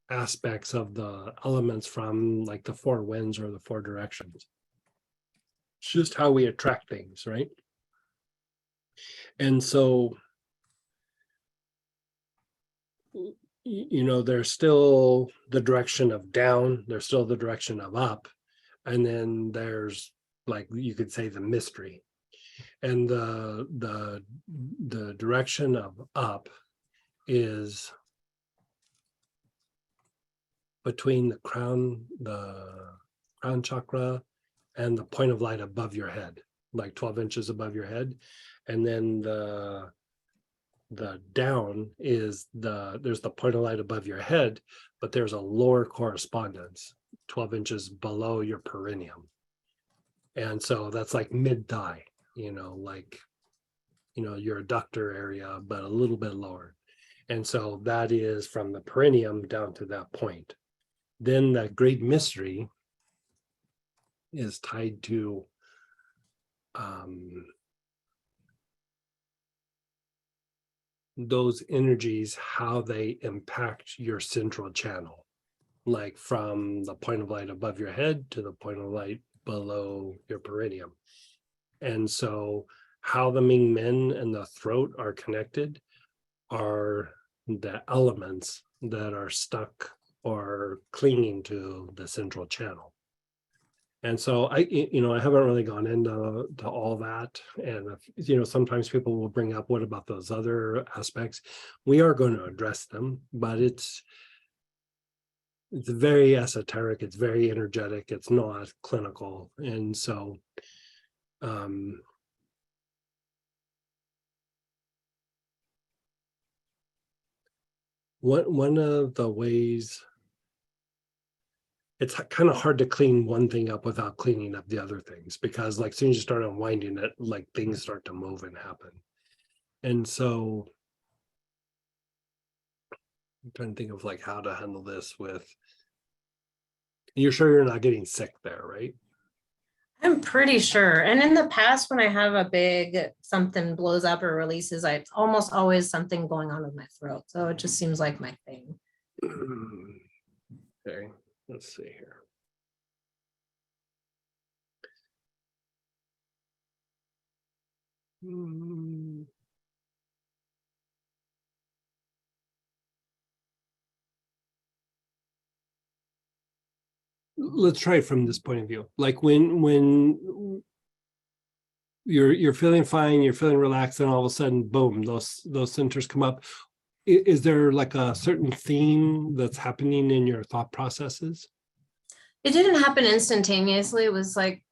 aspects of the elements from like the 4 winds or the 4 directions. It's just how we attract things, right? And so, you know, there's still the direction of down, there's still the direction of up, and then there's, like, you could say, the mystery. And the direction of up is between the crown chakra and the point of light above your head, like 12 inches above your head. And then the down is there's the point of light above your head, but there's a lower correspondence 12 inches below your perineum. And so that's like mid-thigh, you know, like, you know, your adductor area, but a little bit lower. And so that is from the perineum down to that point. Then the great mystery is tied to those energies, how they impact your central channel, like from the point of light above your head to the point of light below your perineum. And so how the Ming Men and the throat are connected are the elements that are stuck or clinging to the central channel. And so I haven't really gone into all that. And, you know, sometimes people will bring up, what about those other aspects? We are going to address them, but it's very esoteric. It's very energetic. It's not clinical. And so, one of the ways it's kind of hard to clean one thing up without cleaning up the other things, because like soon as you start unwinding it, like things start to move and happen. And so I'm trying to think of like how to handle this with, you're sure you're not getting sick there, right? I'm pretty sure. And in the past, when I have a big something blows up or releases, it's almost always something going on with my throat. So it just seems like my thing. Okay, let's see here. Hmm. Let's try it from this point of view. Like when you're feeling fine, you're feeling relaxed, and all of a sudden, boom, those centers come up. Is there like a certain theme that's happening in your thought processes? It didn't happen instantaneously. It was like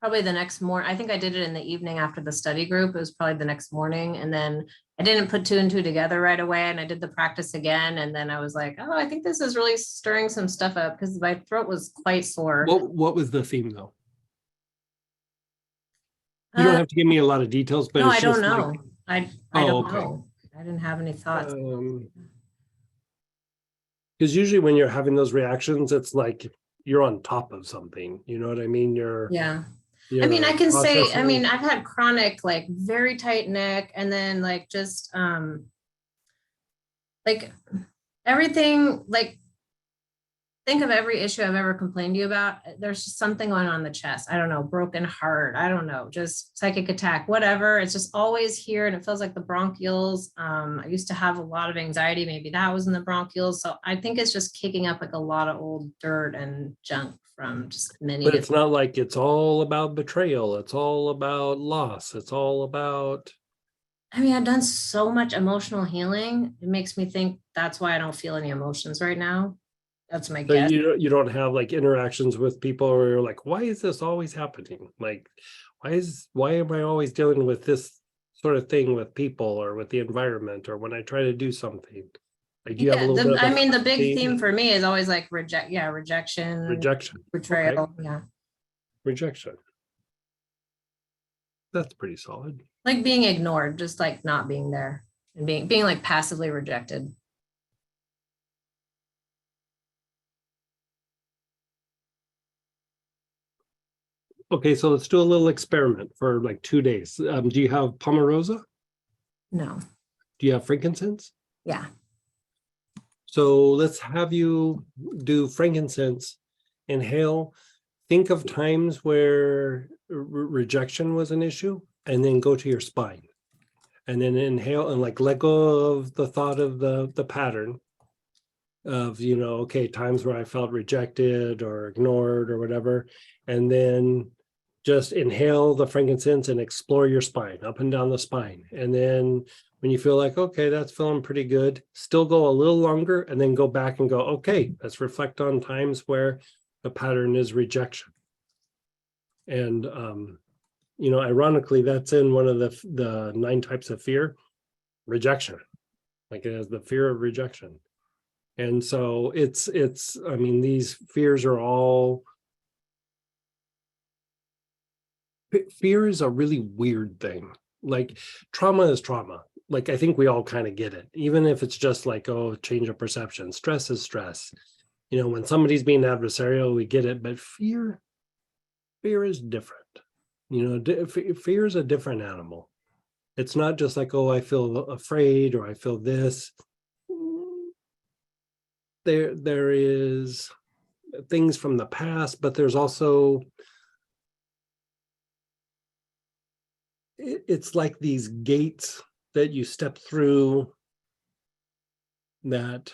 probably the next morning. I think I did it in the evening after the study group. It was probably the next morning. And then I didn't put two and two together right away. And I did the practice again. And then I was like, oh, I think this is really stirring some stuff up, because my throat was quite sore. What was the theme though? You don't have to give me a lot of details, but No, it's I don't just know. like, I Oh, don't okay. know. I didn't have any thoughts. Because usually when you're having those reactions, it's like you're on top of something. You know what I mean? Yeah. I mean, I you're can say, I processing- mean, I've had chronic, like very tight neck, and then like just like everything, like think of every issue I've ever complained to you about. There's just something going on in the chest. I don't know, broken heart. I don't know, just psychic attack, whatever. It's just always here. And it feels like the bronchioles. I used to have a lot of anxiety. Maybe that was in the bronchioles. So I think it's just kicking up like a lot of old dirt and junk from just many. But it's not like it's all about betrayal. It's all about loss. It's all about. I mean, I've done so much emotional healing. It makes me think that's why I don't feel any emotions right now. That's my So guess. you don't have like interactions with people where you're like, why is this always happening? Like, why am I always dealing with this sort of thing with people or with the environment or when I try to do something? Like, do you have a Yeah, little bit of I a mean, the big theme? theme for me is always like rejection, Rejection. betrayal. Yeah. Rejection. That's pretty solid. Like being ignored, just like not being there and being like passively rejected. Okay, so let's do a little experiment for like 2 days. Do you have Pomarosa? No. Do you have frankincense? Yeah. So let's have you do frankincense, inhale, think of times where rejection was an issue, and then go to your spine. And then inhale and like let go of the thought of the pattern of, okay, times where I felt rejected or ignored or whatever. And then just inhale the frankincense and explore your spine, up and down the spine. And then when you feel like, okay, that's feeling pretty good, still go a little longer and then go back and go, okay, let's reflect on times where the pattern is rejection. And, ironically, that's in one of the 9 types of fear, rejection, like it has the fear of rejection. And so I mean, these fears are all, fear is a really weird thing. Like trauma is trauma. Like, I think we all kind of get it, even if it's just like, oh, change of perception. Stress is stress. When somebody's being adversarial, we get it, but fear is different. Fear is a different animal. It's not just like, oh, I feel afraid or I feel this. There is things from the past, but there's also, it's like these gates that you step through that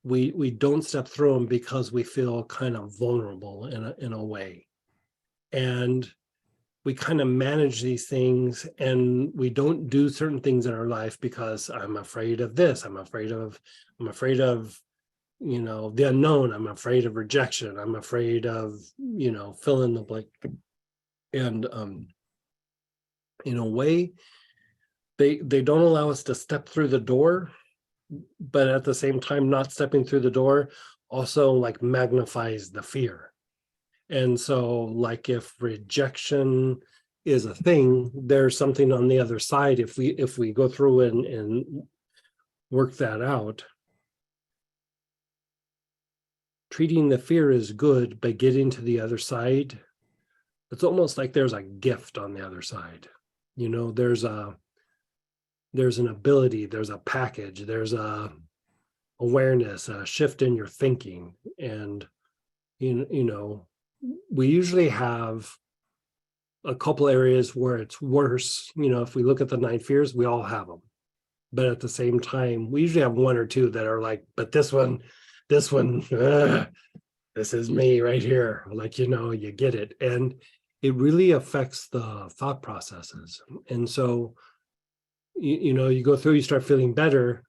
we don't step through them because we feel kind of vulnerable in a way. And we kind of manage these things and we don't do certain things in our life because I'm afraid of this. I'm afraid of the unknown. I'm afraid of rejection. I'm afraid of, fill in the blank. And in a way, they don't allow us to step through the door but at the same time, not stepping through the door also like magnifies the fear. And so like if rejection is a thing, there's something on the other side. If we go through and work that out, treating the fear is good, but getting to the other side, it's almost like there's a gift on the other side. You know, there's an ability, there's a package, there's a awareness, a shift in your thinking. And you know, we usually have a couple areas where it's worse. You know, if we look at the 9 fears, we all have them. But at the same time, we usually have 1 or 2 that are like, but this one, this is me right here. Like, you know, you get it. And it really affects the thought processes. And so, you know, you go through, you start feeling better,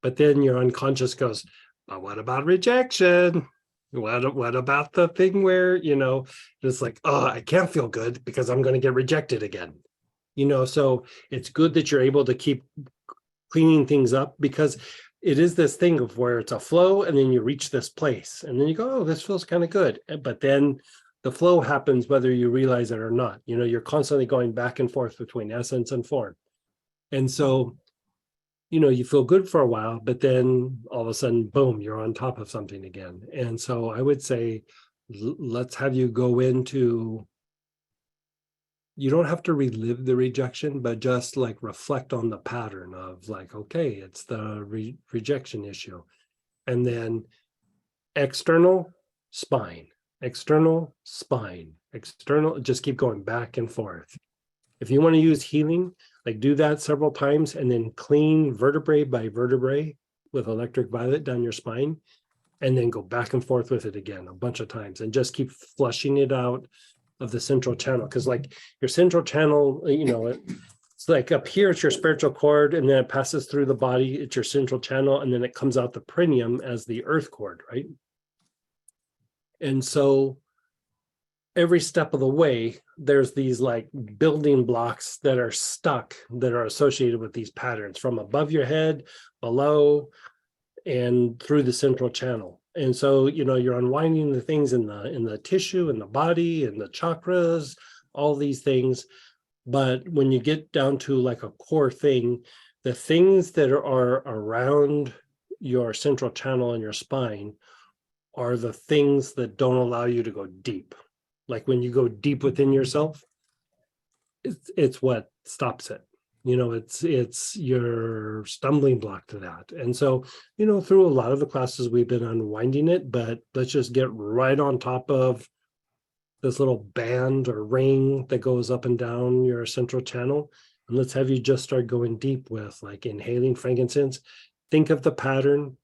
but then your unconscious goes, but what about rejection? What about the thing where, you know, it's like, oh, I can't feel good because I'm going to get rejected again. You know, so it's good that you're able to keep cleaning things up, because it is this thing of where it's a flow and then you reach this place and then you go, oh, this feels kind of good. But then the flow happens whether you realize it or not. You know, you're constantly going back and forth between essence and form. And so, you know, you feel good for a while, but then all of a sudden, boom, you're on top of something again. And so I would say, let's have you go into, you don't have to relive the rejection, but just like reflect on the pattern of like, okay, it's the rejection issue. And then external spine, external spine, external, just keep going back and forth. If you want to use healing, like do that several times and then clean vertebrae by vertebrae with electric violet down your spine, and then go back and forth with it again a bunch of times and just keep flushing it out of the central channel. Because like your central channel, you know, it's like up here, it's your spiritual cord, and then it passes through the body, it's your central channel, and then it comes out the perineum as the earth cord, right? And so every step of the way, there's these like building blocks that are stuck, that are associated with these patterns from above your head, below, and through the central channel. And so, you know, you're unwinding the things in the tissue, in the body, and the chakras, all these things. But when you get down to like a core thing, the things that are around your central channel and your spine are the things that don't allow you to go deep. Like when you go deep within yourself, it's what stops it. You know, it's your stumbling block to that. And so, you know, through a lot of the classes, we've been unwinding it, but let's just get right on top of this little band or ring that goes up and down your central channel. And let's have you just start going deep with like inhaling frankincense. Think of the pattern,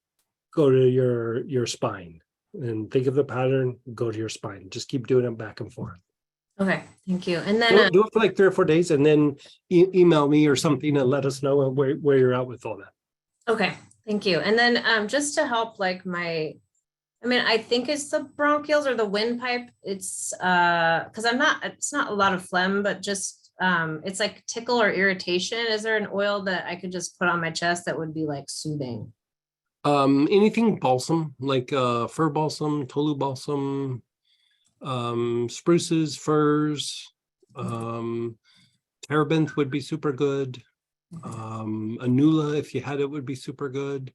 go to your spine, and think of the pattern, go to your spine. Just keep doing it back and forth. Okay, thank you. And then Do it for like 3 or 4 days, and then email me or something and let us know where you're at with all that. okay, thank you. And then just to help like I think it's the bronchioles or the windpipe. It's because it's not a lot of phlegm, but just it's like tickle or irritation. Is there an oil that I could just put on my chest that would be like soothing? Anything balsam, like fir balsam, tolu balsam, spruces, firs, terebinth would be super good. Anula, if you had it, would be super good.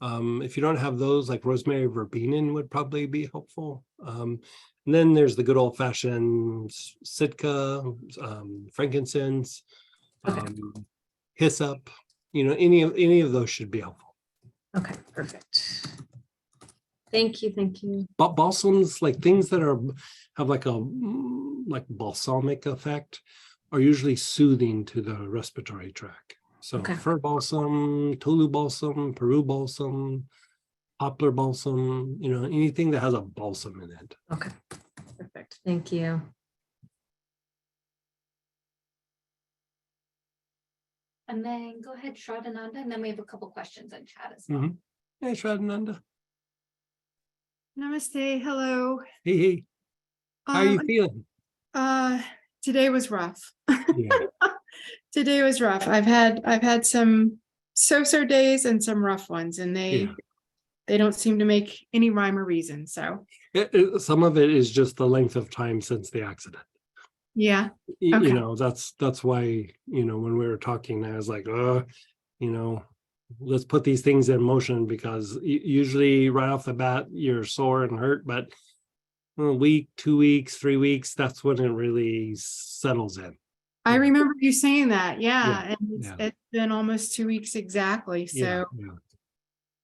If you don't have those, like rosemary verbenin would probably be helpful. And then there's the good old-fashioned Sitka, frankincense, hyssop. You know, any of those should be helpful. Okay, perfect. Thank you, thank you. But balsams, like things that have like a balsamic effect, are usually soothing to the respiratory tract. So Okay. fir balsam, tolu balsam, Peru balsam, poplar balsam, you know, anything that has a balsam in it. Okay, perfect. Thank you. And then go ahead, Shraddhananda, and then we have a couple questions in chat as well. Mhm. Hey, Shraddhananda. Namaste. Hello. Hey, how are you feeling? Today was rough. Yeah. Today was rough. I've had some so-so days and some rough ones, and Yeah. they don't seem to make any rhyme or reason. So Some of it is just the length of time since the accident. yeah, You Okay. know, that's why, when we were talking, I was like, let's put these things in motion, because usually right off the bat, you're sore and hurt, but a week, 2 weeks, 3 weeks, that's when it really settles in. I Yeah. remember you saying that. Yeah, Yeah, and yeah. it's been almost 2 weeks exactly. Yeah, So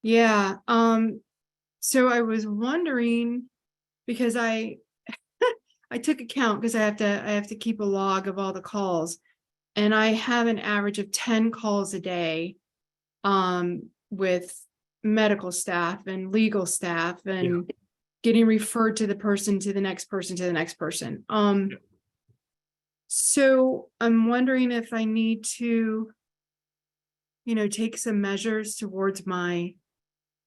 yeah. yeah. So I was wondering, because I I took a count, because I have to keep a log of all the calls, and I have an average of 10 calls a day with medical staff and legal staff and getting referred to the person, to the next person, to the next person. Yeah. So I'm wondering if I need to, take some measures towards my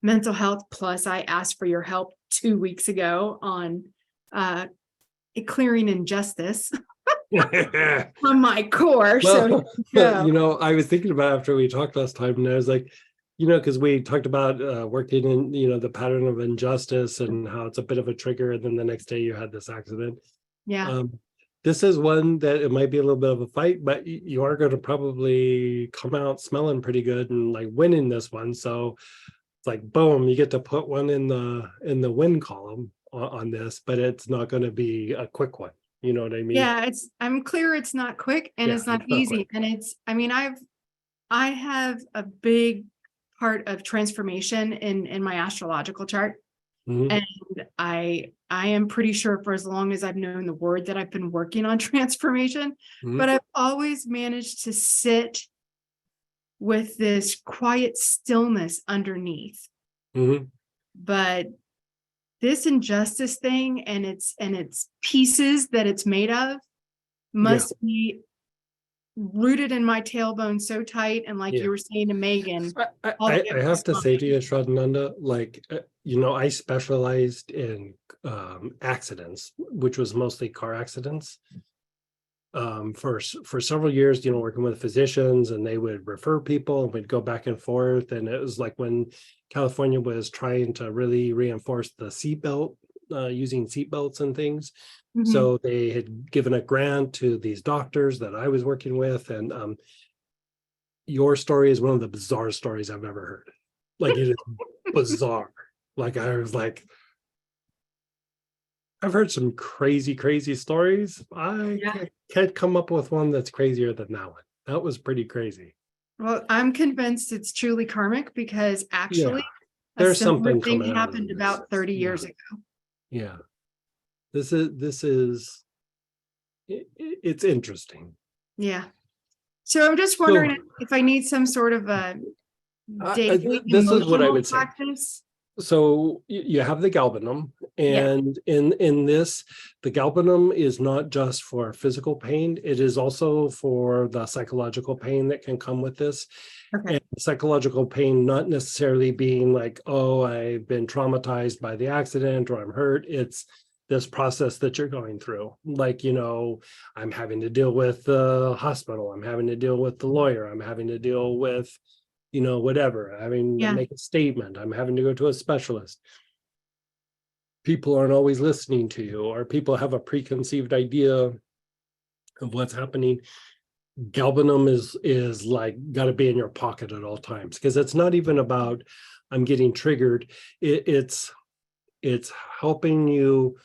mental health. Plus, I asked for your help 2 weeks ago on clearing injustice on my core. So Well, I was thinking about after we talked last time, and I was like, because we talked about working in, the pattern of injustice and how it's a bit of a trigger, and then the next day you had this accident. yeah, This is one that it might be a little bit of a fight, but you are going to probably come out smelling pretty good and like winning this one. So it's like, boom, you get to put one in the win column on this, but it's not going to be a quick one. You know what I mean? yeah. I'm clear it's not quick and Yeah, it's not it's not easy. quick. And I have a big part of transformation in my astrological chart. Mhm. And I am pretty sure for as long as I've known the word that I've been working on transformation, Mhm. but I've always managed to sit with this quiet stillness underneath. Mhm. But this injustice thing and its pieces that it's made of must be rooted in my tailbone so tight. And like Yeah. you were saying to Megan, I all the way up have to the say to spine. you, Shraddhananda, like, I specialized in accidents, which was mostly car accidents. For several years, working with physicians, and they would refer people and we'd go back and forth. And it was like when California was trying to really reinforce the seatbelt, using seatbelts and things. Mhm. So they had given a grant to these doctors that I was working with, and your story is one of the bizarre stories I've ever heard. Like, it is bizarre. Like, I was like, I've heard some crazy stories. I Yeah. can't come up with one that's crazier than that one. That was pretty crazy. Well, I'm convinced it's truly karmic, because actually a There's similar something thing coming out of happened this. about 30 Yeah. years ago. Yeah. This is it's interesting. Yeah. So I'm just wondering if I need some sort of a daily this is what I emotional would say. practice. So you have the galbanum, and in this, the galbanum is not just for physical pain, it is also for the psychological pain that can come with this. Okay. And psychological pain not necessarily being like, oh, I've been traumatized by the accident or I'm hurt. It's this process that you're going through. Like, I'm having to deal with the hospital, I'm having to deal with the lawyer, I'm having to deal with whatever, having to make a statement, I'm having to go to a specialist. People aren't always listening to you, or people have a preconceived idea of what's happening. Galbanum is like got to be in your pocket at all times, because it's not even about I'm getting triggered. It's helping you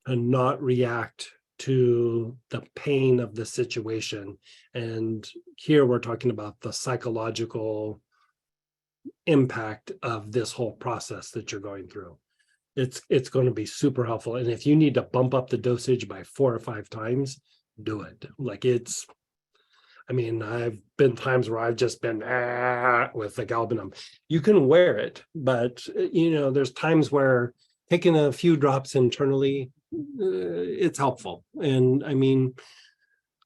to not react to the pain of the situation. And here we're talking about the psychological impact of this whole process that you're going through. It's going to be super helpful. And if you need to bump up the dosage by 4 or 5 times, do it. Like, I've been times where I've just been with the galbanum. You can wear it, but there's times where taking a few drops internally, it's helpful. And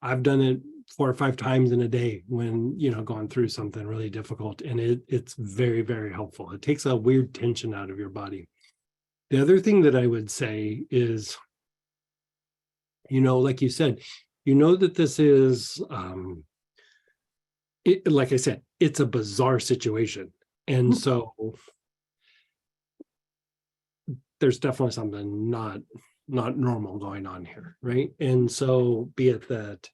I've done it 4 or 5 times in a day when going through something really difficult, and it's very, very helpful. It takes a weird tension out of your body. The other thing that I would say is, like you said, that this is like I said, it's a bizarre situation. And so there's definitely something not normal going on here, right? And so be it that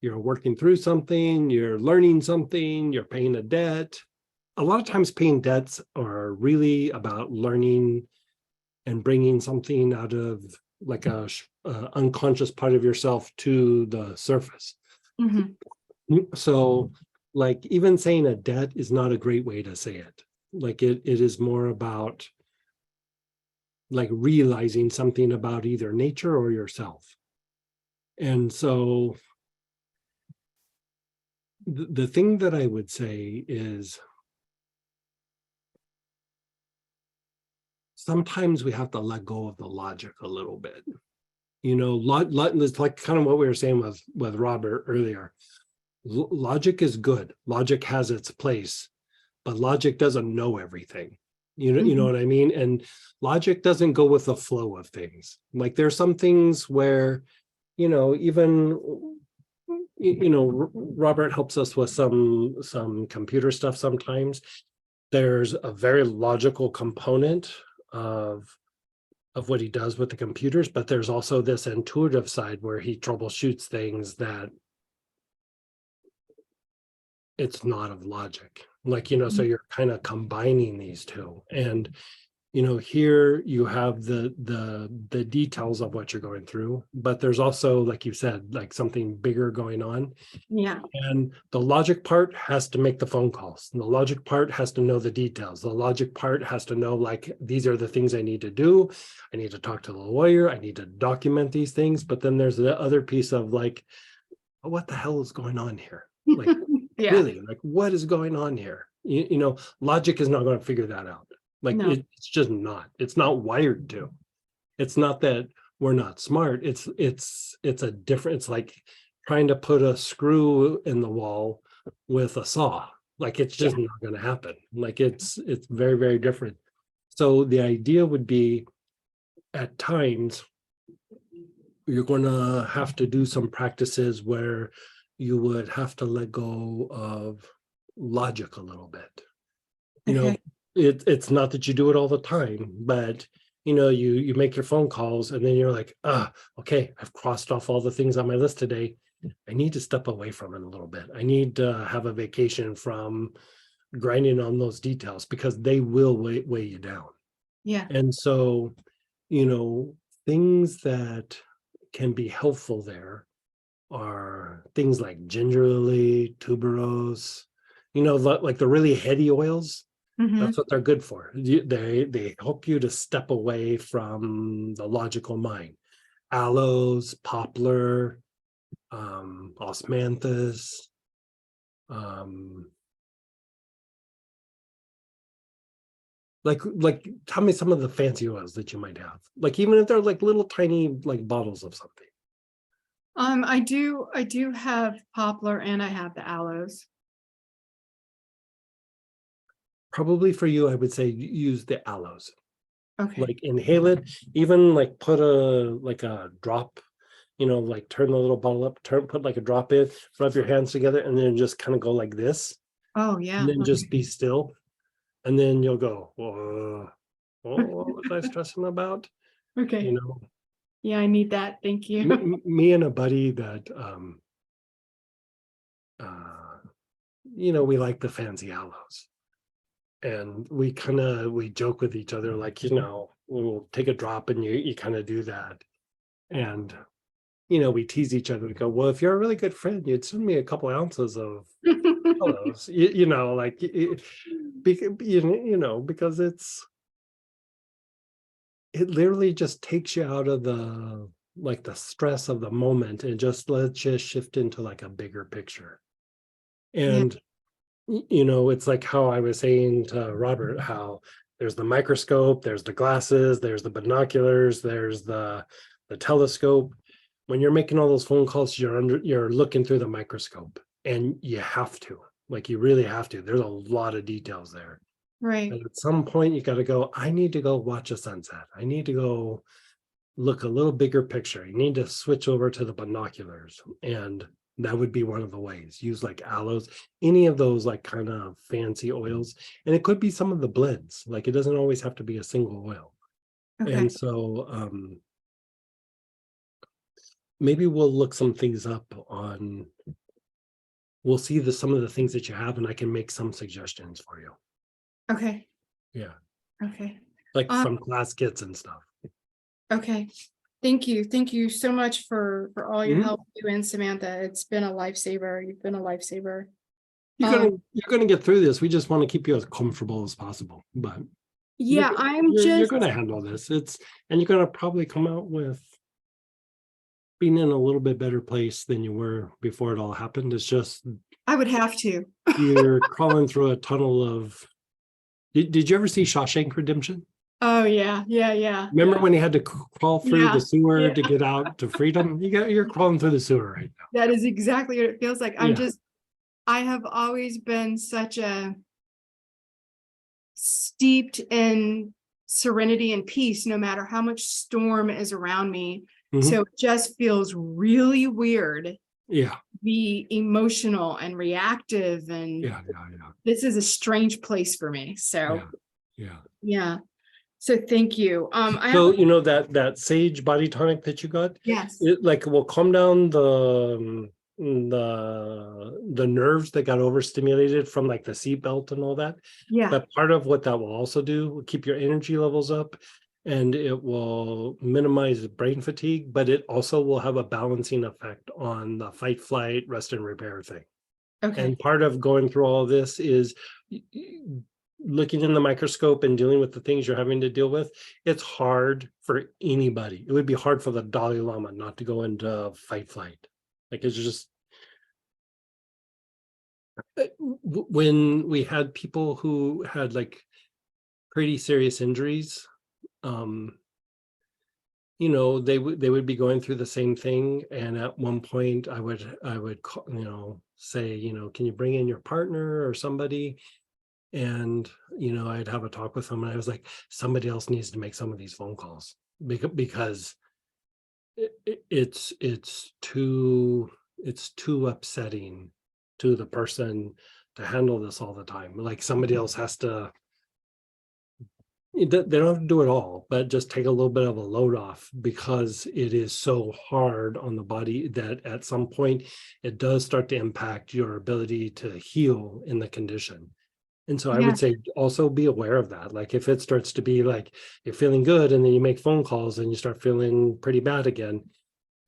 you're working through something, you're learning something, you're paying a debt. A lot of times paying debts are really about learning and bringing something out of like a unconscious part of yourself to the surface. Mhm. So like even saying a debt is not a great way to say it. Like it is more about like realizing something about either nature or yourself. And so the thing that I would say is sometimes we have to let go of the logic a little bit. You know, it's like kind of what we were saying with Robert earlier. Logic is good. Logic has its place, but logic doesn't know everything. You know what I mean? And logic doesn't go with the flow of things. Like there's some things where, you know, even Robert helps us with some computer stuff sometimes. There's a very logical component of what he does with the computers, but there's also this intuitive side where he troubleshoots things that it's not of logic. Like, you know, so you're kind of combining these two. And, you know, here you have the details of what you're going through, but there's also, like you said, like something bigger going on. Yeah. And the logic part has to make the phone calls. The logic part has to know the details. The logic part has to know, like, these are the things I need to do. I need to talk to the lawyer. I need to document these things. But then there's the other piece of like, what the hell is going on here? Like, Yeah. really, like, what is going on here? You know, logic is not going to figure that out. Like, No. it's just not. It's not wired to. It's not that we're not smart. It's a different, it's like trying to put a screw in the wall with a saw. Like it's just not going to happen. Like it's very, very different. So the idea would be at times you're going to have to do some practices where you would have to let go of logic a little bit. You know, Okay. it's not that you do it all the time, but you know, you make your phone calls and then you're like, okay, I've crossed off all the things on my list today. I need to step away from it a little bit. I need to have a vacation from grinding on those details because they will weigh you down. Yeah. And so, you know, things that can be helpful there are things like gingerly, tuberose, you know, like the really heady oils. Mhm. That's what they're good for. They help you to step away from the logical mind. Aloes, poplar, osmanthus, like tell me some of the fancy oils that you might have. Like even if they're like little tiny like bottles of something. I do have poplar and I have the aloes. Probably for you, I would say use the aloes. Okay. Like inhale it, even like put a drop, you know, like turn the little bottle up, put like a drop in, rub your hands together, and then just kind of go like this, Oh, yeah. and then Okay. just be still. And then you'll go, what was I stressing about? Okay. You know, Yeah, I need that. Thank you. me and a buddy that, you know, we like the fancy aloes. And we joke with each other, like, you know, we'll take a drop and you kind of do that. And, you know, we tease each other. We go, well, if you're a really good friend, you'd send me a couple ounces of aloes, you know, like, you know, because it literally just takes you out of the stress of the moment and just lets you shift into like a bigger picture. And you know, it's like how I was saying to Robert, how there's the microscope, there's the glasses, there's the binoculars, there's the telescope. When you're making all those phone calls, you're looking through the microscope, and you have to, like, you really have to. There's a lot of details there. Right. And at some point, you got to go, I need to go watch a sunset. I need to go look a little bigger picture. You need to switch over to the binoculars. And that would be one of the ways. Use like aloes, any of those like kind of fancy oils. And it could be some of the blends, like it doesn't always have to be a single oil. Okay, And so maybe we'll look some things up on, we'll see some of the things that you have, and I can make some suggestions for you. okay, Yeah, okay, like Um, from class kits and stuff. okay. Thank you. Thank you so much for all your Mhm. help, you and Samantha. It's been a lifesaver. You've been a lifesaver. You're gonna get through this. We just want to keep you as comfortable as possible. But Yeah, you're gonna handle this. And you're gonna probably come out with being in a little bit better place than you were before it all happened. It's just I would have to. you're crawling through a tunnel of. Did you ever see Shawshank Redemption? Oh, yeah, yeah. Remember when he had to crawl through Yeah, the sewer yeah. to get out to freedom? You're crawling through the sewer right now. That is exactly what it feels like. Yeah. I have always been such a steeped in serenity and peace, no matter how much storm is around me. Mhm. So it just feels really weird, Yeah, be emotional and reactive, and yeah. this is a strange place for me. Yeah, So yeah. yeah. So thank you. I have, So you know that sage body tonic that you got, yes, it like will calm down the nerves that got overstimulated from like the seatbelt and all that. yeah, But part of what that will also do will keep your energy levels up, and it will minimize brain fatigue, but it also will have a balancing effect on the fight, flight, rest and repair thing. okay, And part of going through all this is looking in the microscope and dealing with the things you're having to deal with. It's hard for anybody. It would be hard for the Dalai Lama not to go into fight flight. Like it's just when we had people who had like pretty serious injuries, you know, they would be going through the same thing. And at one point I would call, you know, say, you know, can you bring in your partner or somebody? And, you know, I'd have a talk with them, and I was like, somebody else needs to make some of these phone calls because it's too upsetting to the person to handle this all the time. Like somebody else has to, they don't have to do it all, but just take a little bit of a load off, because it is so hard on the body that at some point it does start to impact your ability to heal in the condition. And so I Yeah. would say also be aware of that. Like if it starts to be like you're feeling good and then you make phone calls and you start feeling pretty bad again,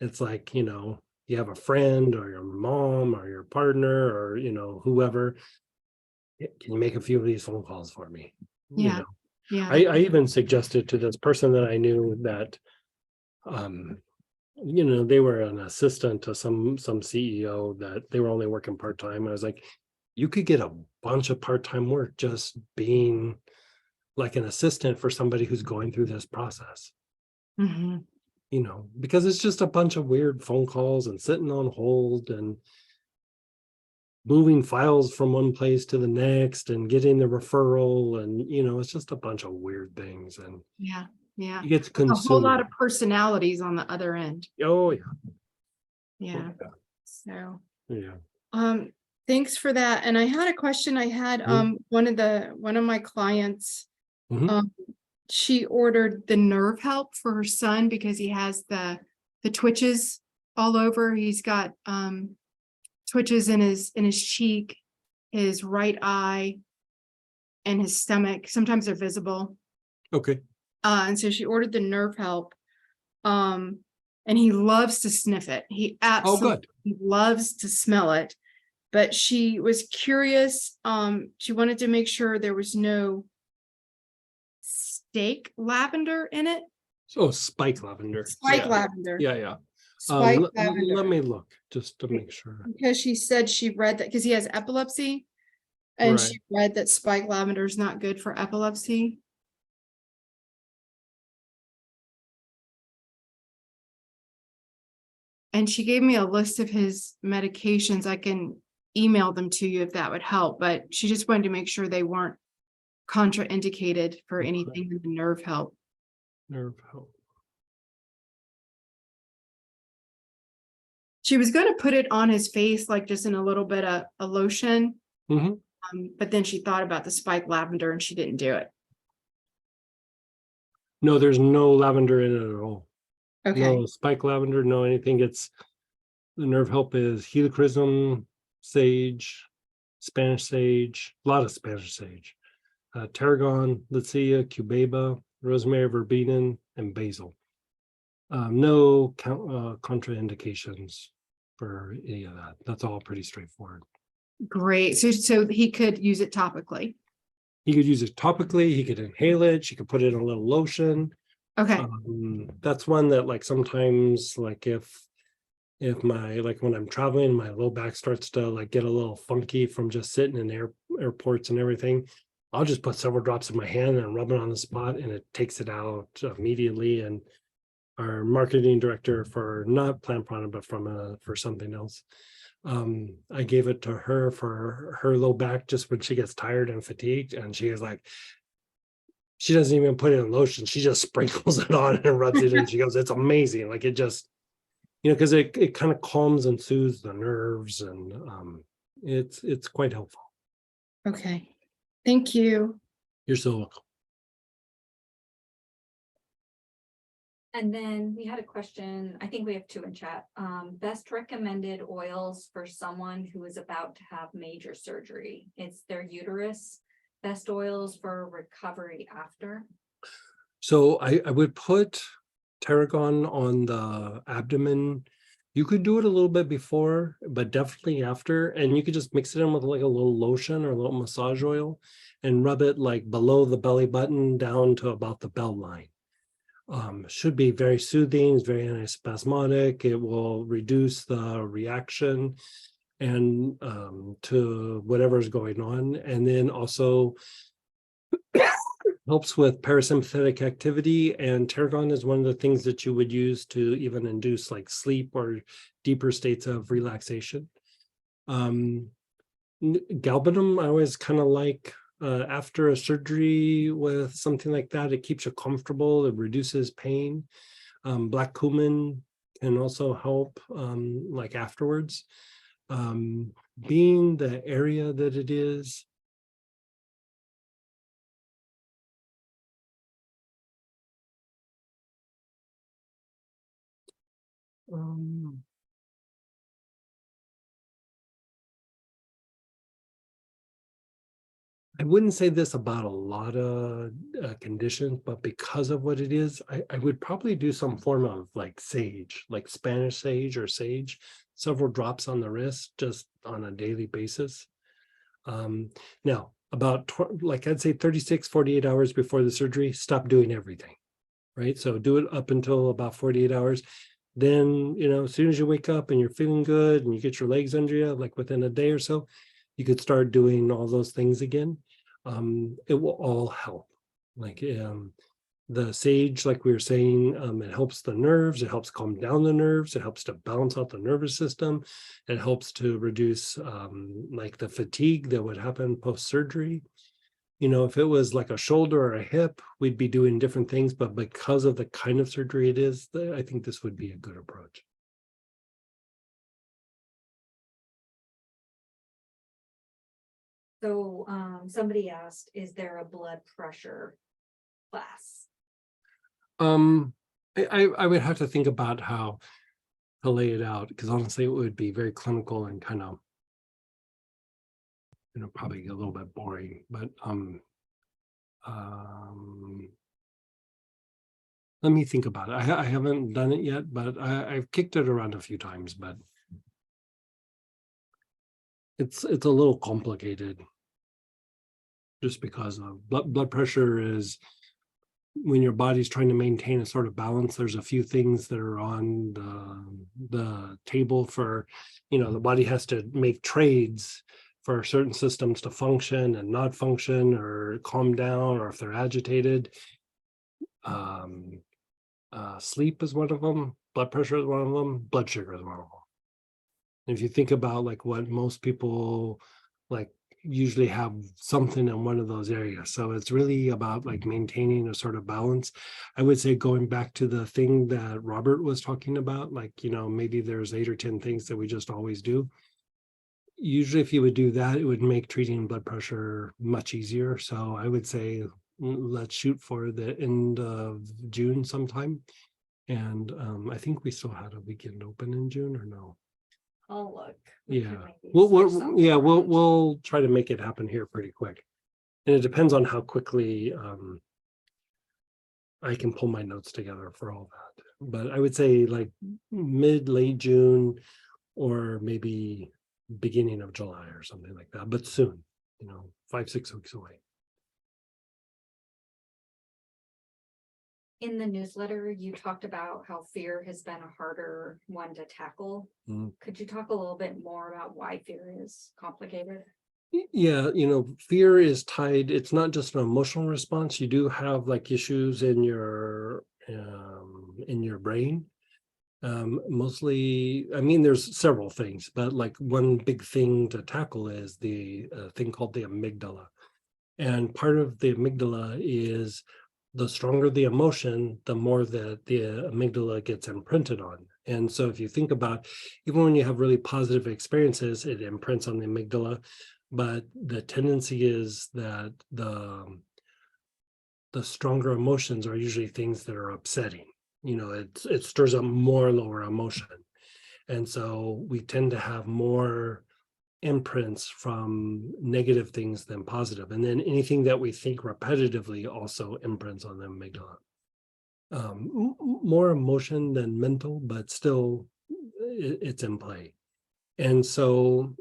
it's like, you know, you have a friend or your mom or your partner or, you know, whoever. Can you make a few of these phone calls for me? You yeah, know, yeah, I even suggested to this person that I knew that, you know, they were an assistant to some CEO that they were only working part-time. I was like, you could get a bunch of part-time work just being like an assistant for somebody who's going through this process, mhm, you know, because it's just a bunch of weird phone calls and sitting on hold and moving files from one place to the next and getting the referral. And, you know, it's just a bunch of weird things, and yeah, yeah. you get to A whole consume. lot of personalities on the other end. Oh, yeah. Yeah, so. Yeah. Thanks for that. And I had a question. I had, one of my clients, Mhm. she ordered the nerve help for her son because he has the twitches all over. He's got, twitches in his cheek, his right eye, and his stomach. Sometimes they're visible. Okay. And so she ordered the nerve help. And he loves to sniff it. He absolutely loves to smell it. But she was curious. She wanted to make sure there was no steak lavender in it. So spike lavender. Spike Yeah. lavender. Yeah. Spike Let lavender. me look just to make sure. Because she said she read that because he has epilepsy. And Right. she read that spike lavender is not good for epilepsy. And she gave me a list of his medications. I can email them to you if that would help, but she just wanted to make sure they weren't contraindicated for Okay. anything in the nerve help. Nerve help. She was gonna put it on his face, like just in a little bit of a lotion. Mhm. But then she thought about the spike lavender and she didn't do it. No, there's no lavender in it at all. Okay, No spike lavender, no anything. It's the nerve help is helichrysum, sage, Spanish sage, a lot of Spanish sage, tarragon, Lycia, cubeba, rosemary, verbena, and basil. No contraindications for any of that. That's all pretty straightforward. great. So he could use it topically. He could use it topically. He could inhale it. She could put it in a little lotion. Okay, That's one that like sometimes like if my like when I'm traveling, my low back starts to like get a little funky from just sitting in airports and everything. I'll just put several drops in my hand and rub it on the spot, and it takes it out immediately. And our marketing director for not Plant Prana, but for something else, I gave it to her for her low back just when she gets tired and fatigued, and she was like, she doesn't even put it in lotion. She just sprinkles it on and rubs it in. She goes, it's amazing. Like it just, because it kind of calms and soothes the nerves, and it's quite helpful. okay. Thank you. You're so welcome. And then we had a question, I think we have two in chat. Best recommended oils for someone who is about to have major surgery. It's their uterus. Best oils for recovery after. So I would put tarragon on the abdomen. You could do it a little bit before, but definitely after. And you could just mix it in with like a little lotion or a little massage oil and rub it like below the belly button down to about the belt line. Should be very soothing, it's very antispasmodic. It will reduce the reaction and to whatever's going on. And then also helps with parasympathetic activity, and tarragon is one of the things that you would use to even induce like sleep or deeper states of relaxation. Galbanum, I always kind of like after a surgery with something like that. It keeps you comfortable, it reduces pain. Black cumin can also help like afterwards. Being the area that it is, I wouldn't say this about a lot of conditions, but because of what it is, I would probably do some form of like sage, like Spanish sage or sage, several drops on the wrist, just on a daily basis. Now, about like I'd say 36, 48 hours before the surgery, stop doing everything, right? So do it up until about 48 hours. Then, as soon as you wake up and you're feeling good and you get your legs under you, like within a day or so, you could start doing all those things again. It will all help. Like the sage, like we were saying, it helps the nerves, it helps calm down the nerves, it helps to balance out the nervous system, it helps to reduce like the fatigue that would happen post-surgery. If it was like a shoulder or a hip, we'd be doing different things, but because of the kind of surgery it is, I think this would be a good approach. So somebody asked, is there a blood pressure class? I would have to think about how to lay it out, because honestly, it would be very clinical and kind of, probably a little bit boring, but let me think about it. I haven't done it yet, but I've kicked it around a few times, but it's a little complicated just because of blood pressure is when your body's trying to maintain a sort of balance. There's a few things that are on the table for, the body has to make trades for certain systems to function and not function or calm down, or if they're agitated. Sleep is one of them, blood pressure is one of them, blood sugar is one of them. If you think about like what most people like usually have something in one of those areas. So it's really about like maintaining a sort of balance. I would say going back to the thing that Robert was talking about, like, you know, maybe there's 8 or 10 things that we just always do. Usually if you would do that, it would make treating blood pressure much easier. So I would say let's shoot for the end of June sometime. And I think we still had a weekend open in June, or no? I'll look. We Yeah, can maybe we'll, switch something yeah, around. we'll try to make it happen here pretty quick. And it depends on how quickly I can pull my notes together for all that. But I would say like late June, or maybe beginning of July or something like that, but soon, you know, 5-6 weeks away. In the newsletter, you talked about how fear has been a harder one to tackle. Mm. Could you talk a little bit more about why fear is complicated? Yeah, you know, fear is tied, it's not just an emotional response. You do have like issues in your brain. Mostly, I mean, there's several things, but like one big thing to tackle is the thing called the amygdala. And part of the amygdala is the stronger the emotion, the more that the amygdala gets imprinted on. And so if you think about, even when you have really positive experiences, it imprints on the amygdala. But the tendency is that the stronger emotions are usually things that are upsetting. You know, it stirs up more lower emotion. And so we tend to have more imprints from negative things than positive. And then anything that we think repetitively also imprints on the amygdala. More emotion than mental, but still it's in play. And so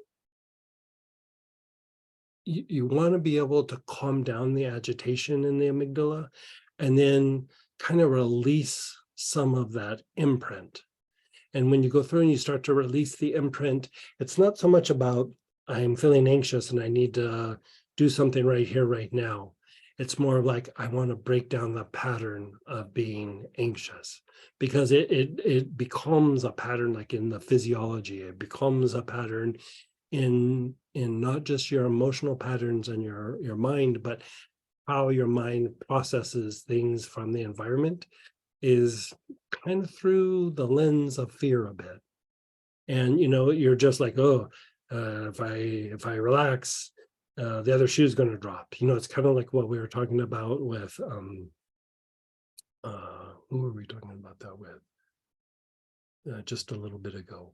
you want to be able to calm down the agitation in the amygdala and then kind of release some of that imprint. And when you go through and you start to release the imprint, it's not so much about I'm feeling anxious and I need to do something right here, right now. It's more of like, I want to break down the pattern of being anxious, because it becomes a pattern, like in the physiology, it becomes a pattern in not just your emotional patterns and your mind, but how your mind processes things from the environment is kind of through the lens of fear a bit. And you know, you're just like, oh, if I relax, the other shoe is going to drop. You know, it's kind of like what we were talking about with who were we talking about that with just a little bit ago.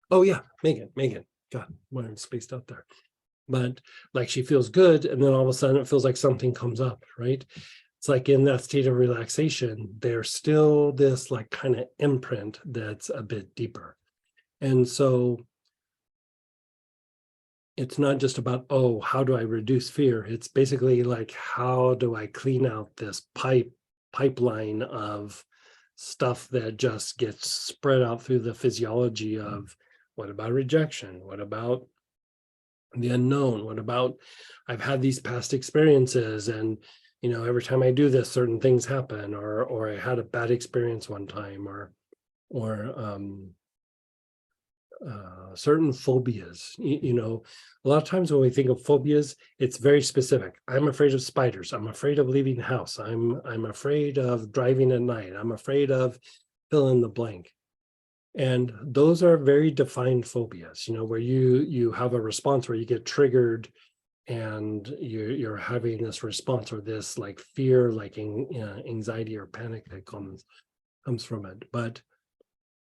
Oh yeah, Megan. God, why I'm spaced out there. But like she feels good, and then all of a sudden it feels like something comes up, right? It's like in that state of relaxation, there's still this like kind of imprint that's a bit deeper. And so it's not just about, oh, how do I reduce fear? It's basically like, how do I clean out this pipeline of stuff that just gets spread out through the physiology of, what about rejection? What about the unknown? What about, I've had these past experiences, and you know, every time I do this, certain things happen, or I had a bad experience one time, or certain phobias. You know, a lot of times when we think of phobias, it's very specific. I'm afraid of spiders. I'm afraid of leaving the house. I'm afraid of driving at night. I'm afraid of fill in the blank. And those are very defined phobias, you know, where you have a response where you get triggered and you're having this response, or this like fear, like anxiety or panic that comes from it. But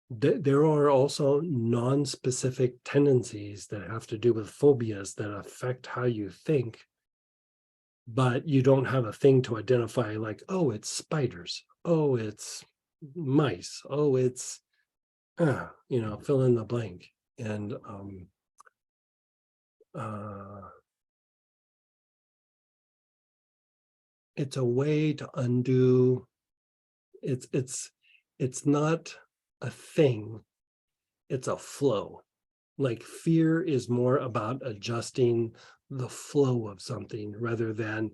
there are also non-specific tendencies that have to do with phobias that affect how you think, but you don't have a thing to identify, like, oh, it's spiders, oh, it's mice, oh, it's you know, fill in the blank. And it's a way to undo. It's not a thing, it's a flow. Like fear is more about adjusting the flow of something rather than,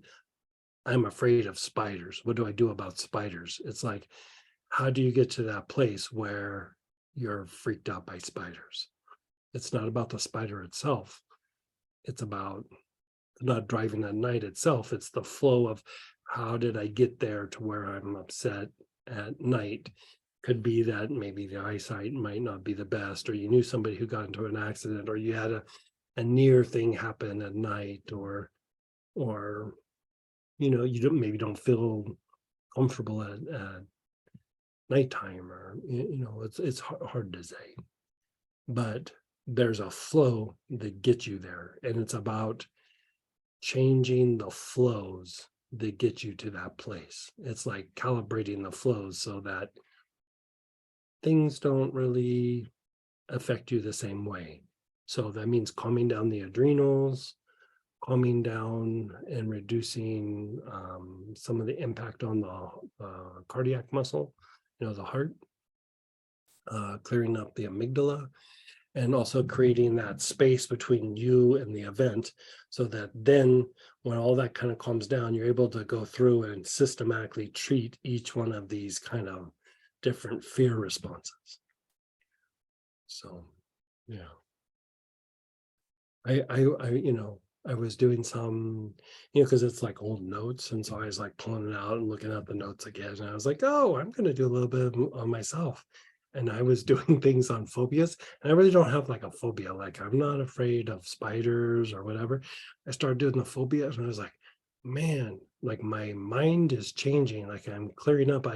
I'm afraid of spiders, what do I do about spiders? It's like, how do you get to that place where you're freaked out by spiders? It's not about the spider itself. It's about not driving at night itself. It's the flow of how did I get there to where I'm upset at night. Could be that maybe the eyesight might not be the best, or you knew somebody who got into an accident, or you had a near thing happen at night, or you maybe don't feel comfortable at nighttime, or it's hard to say. But there's a flow that gets you there, and it's about changing the flows that get you to that place. It's like calibrating the flows so that things don't really affect you the same way. So that means calming down the adrenals, calming down and reducing some of the impact on the cardiac muscle, the heart, clearing up the amygdala, and also creating that space between you and the event, so that then when all that kind of calms down, you're able to go through and systematically treat each one of these kind of different fear responses. So, yeah. I was doing some, because it's like old notes. And so I was like pulling it out and looking at the notes again. And I was like, oh, I'm going to do a little bit on myself. And I was doing things on phobias. And I really don't have like a phobia. Like, I'm not afraid of spiders or whatever. I started doing the phobias and I was like, man, like my mind is changing. Like I'm clearing up.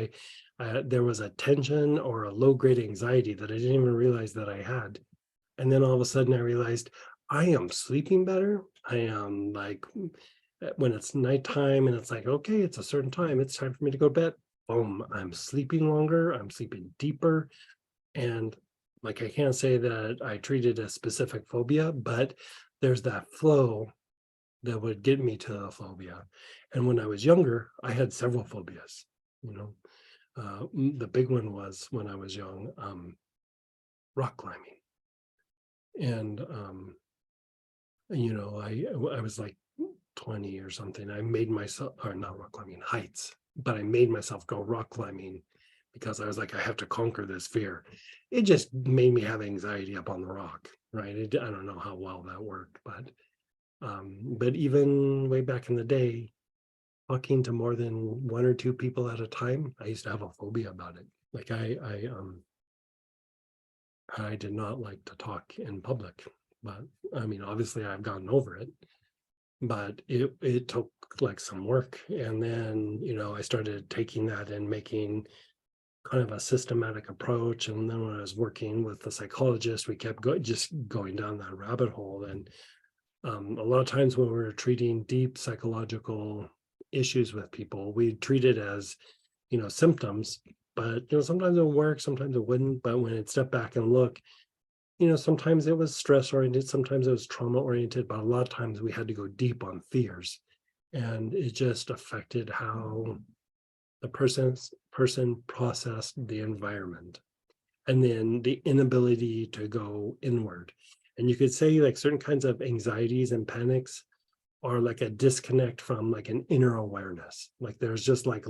There was a tension or a low grade anxiety that I didn't even realize that I had. And then all of a sudden I realized I am sleeping better. I am like, when it's nighttime and it's like, okay, it's a certain time, it's time for me to go to bed. Boom, I'm sleeping longer, I'm sleeping deeper. And like, I can't say that I treated a specific phobia, but there's that flow that would get me to the phobia. And when I was younger, I had several phobias, the big one was when I was young, rock climbing. And I was like 20 or something. I made myself, or not rock climbing, heights, but I made myself go rock climbing because I was like, I have to conquer this fear. It just made me have anxiety up on the rock, right? I don't know how well that worked, but even way back in the day, talking to more than one or two people at a time, I used to have a phobia about it. Like I did not like to talk in public, but I mean, obviously I've gotten over it, but it took like some work. And then, I started taking that and making kind of a systematic approach. And then when I was working with the psychologist, we kept going down that rabbit hole. And a lot of times when we were treating deep psychological issues with people, we treat it as, symptoms, but, sometimes it'll work, sometimes it wouldn't. But when it stepped back and look, sometimes it was stress oriented, sometimes it was trauma oriented, but a lot of times we had to go deep on fears. And it just affected how the person processed the environment, and then the inability to go inward. And you could say like certain kinds of anxieties and panics are like a disconnect from like an inner awareness. Like there's just like,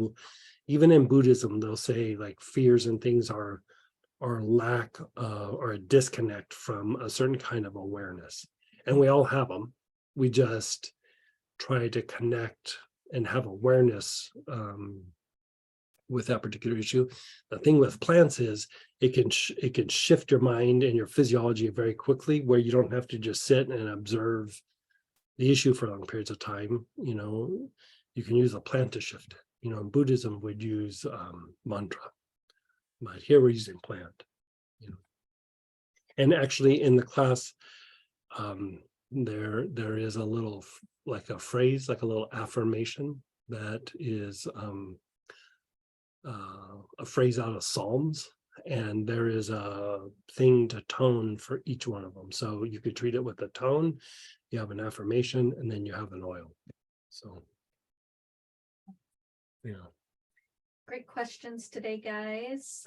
even in Buddhism, they'll say like fears and things are lack or a disconnect from a certain kind of awareness. And we all have them. We just try to connect and have awareness with that particular issue. The thing with plants is it can shift your mind and your physiology very quickly, where you don't have to just sit and observe the issue for long periods of time. You can use a plant to shift it. In Buddhism, we'd use mantra, but here we're using plant. And actually in the class, there is a little, like a phrase, like a little affirmation that is a phrase out of Psalms, and there is a thing to tone for each one of them. So you could treat it with a tone, you have an affirmation, and then you have an oil. So, Great questions today, guys.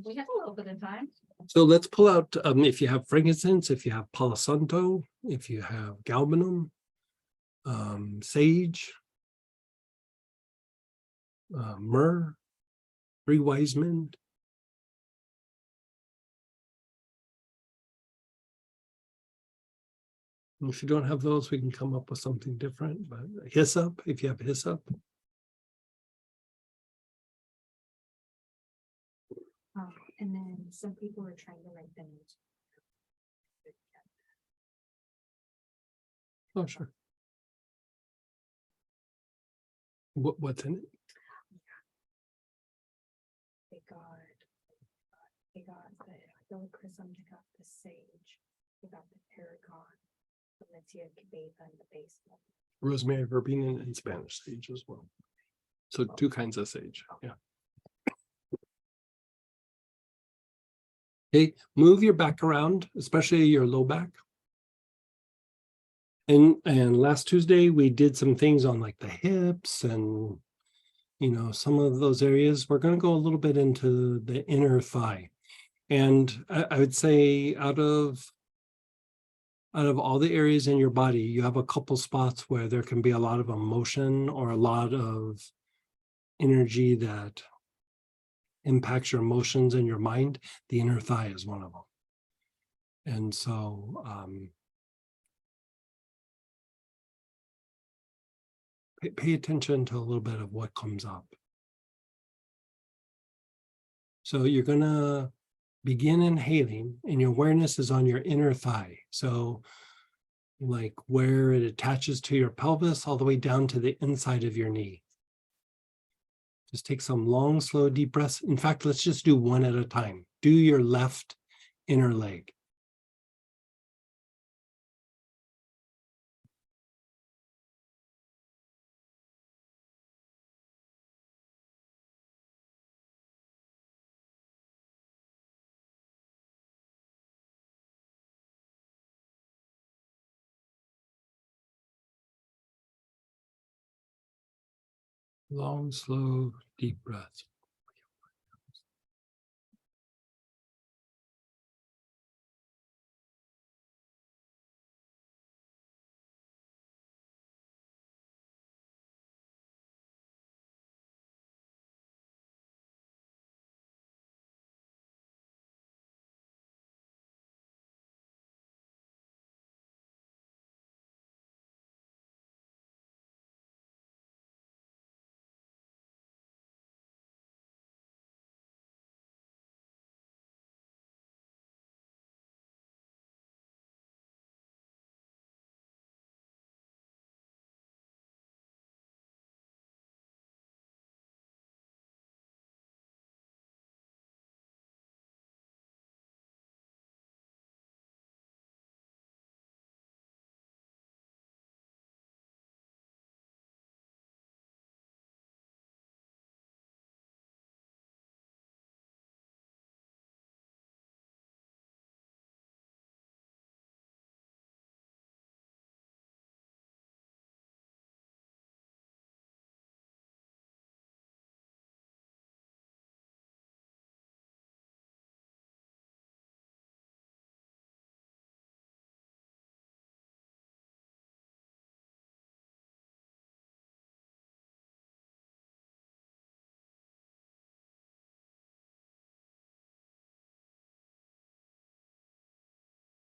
We have a little bit of time. So let's pull out, if you have frankincense, if you have Palo Santo, if you have galbanum, sage, myrrh, 3 wise men, If you don't have those, we can come up with something different, but hyssop, if you have hyssop. And then some people are trying to write them. Oh, sure. What's in it? They got the helichrysum, they got the sage, they got the tarragon, the Metzia cabeza and the basil. Rosemary, verbena, and Spanish sage as well. So 2 kinds of sage, yeah. Okay, move your back around, especially your low back. And last Tuesday, we did some things on like the hips and, some of those areas. We're going to go a little bit into the inner thigh. And I would say out of all the areas in your body, you have a couple spots where there can be a lot of emotion or a lot of energy that impacts your emotions and your mind. The inner thigh is one of them. And so pay attention to a little bit of what comes up. So you're going to begin inhaling, and your awareness is on your inner thigh. So like where it attaches to your pelvis all the way down to the inside of your knee. Just take some long, slow, deep breaths. In fact, let's just do one at a time. Do your left inner leg. Long, slow, deep breaths.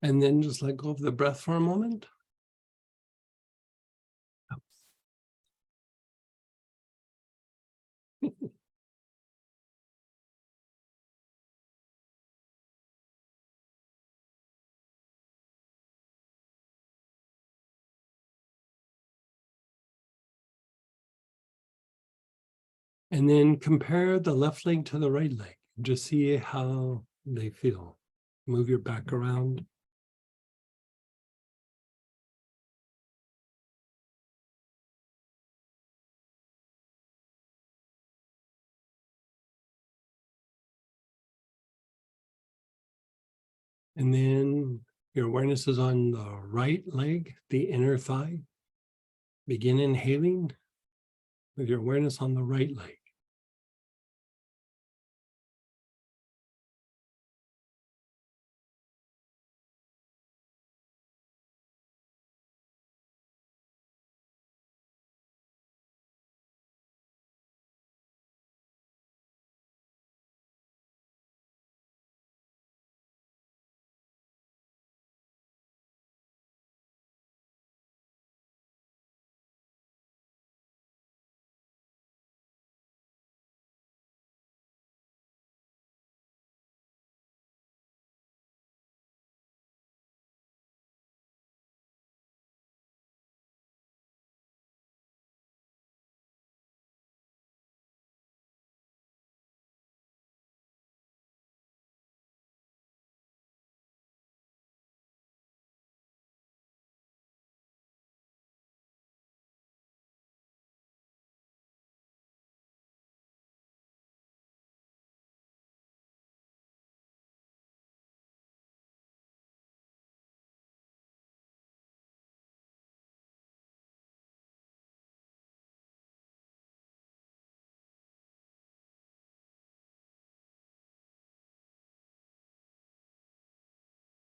And then just let go of the breath for a moment. And then compare the left leg to the right leg. Just see how they feel. Move your back around. And then your awareness is on the right leg, the inner thigh. Begin inhaling with your awareness on the right leg.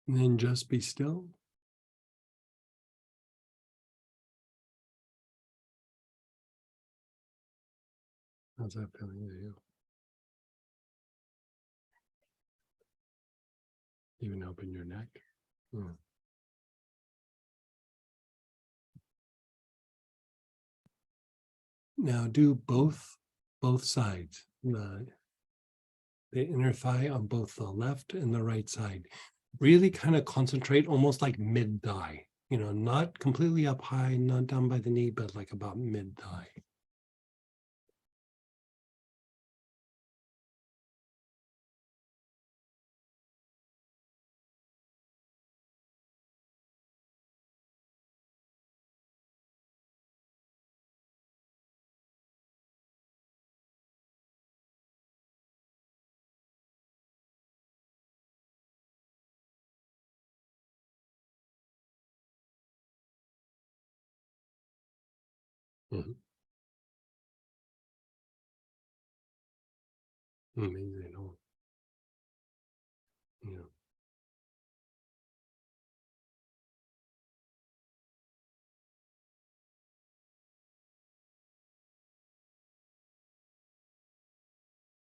And then just be still. How's that feeling to you? Even open your neck. Hmm. Now do both sides. The inner thigh on both the left and the right side. Really kind of concentrate almost like mid thigh. You know, not completely up high, not down by the knee, but like about mid thigh. Mhm. Amazing. Oh, yeah.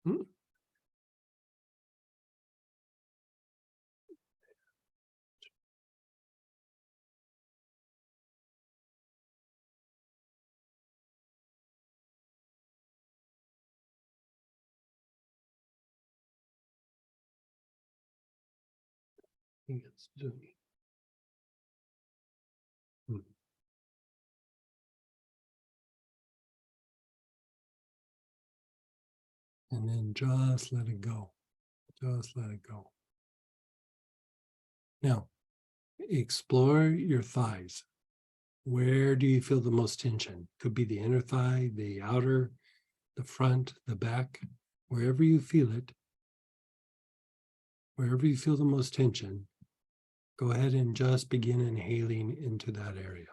Hmm. I think it's Zoom. Hmm. And then just let it go. Just let it go. Now, explore your thighs. Where do you feel the most tension? Could be the inner thigh, the outer, the front, the back, wherever you feel it. Wherever you feel the most tension, go ahead and just begin inhaling into that area.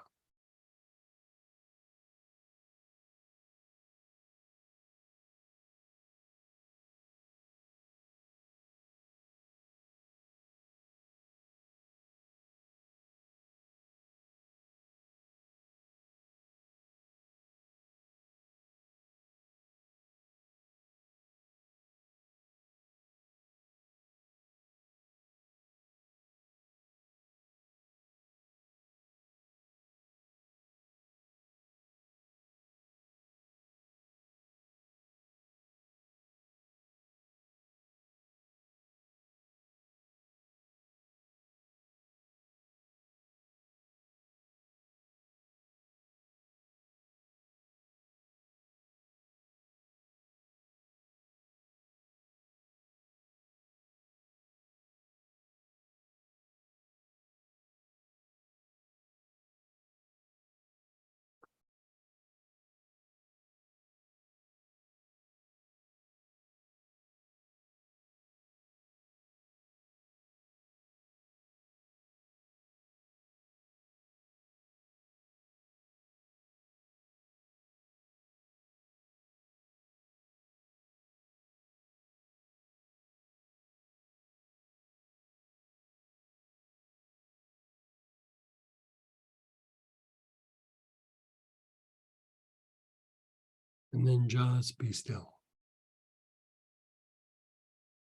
And then just be still.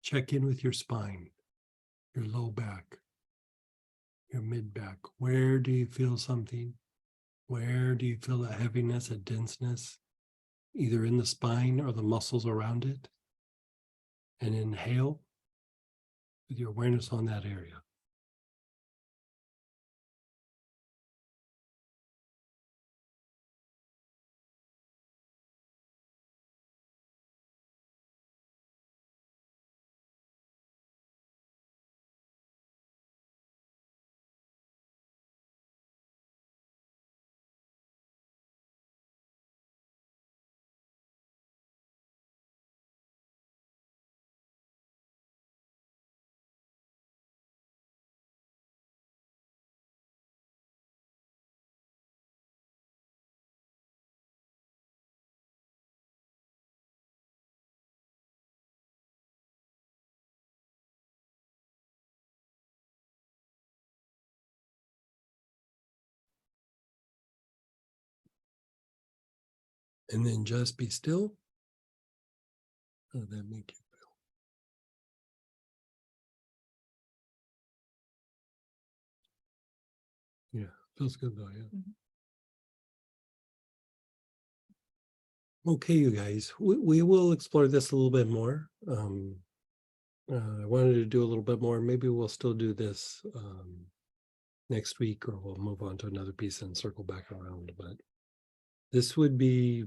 Check in with your spine, your low back, your mid back. Where do you feel something? Where do you feel a heaviness, a denseness, either in the spine or the muscles around it? And inhale with your awareness on that area. And then just be still. How does that make you feel? Yeah, feels good though, yeah. Okay, you guys, we will explore this a little bit more. I wanted to do a little bit more. Maybe we'll still do this next week, or we'll move on to another piece and circle back around. But this would be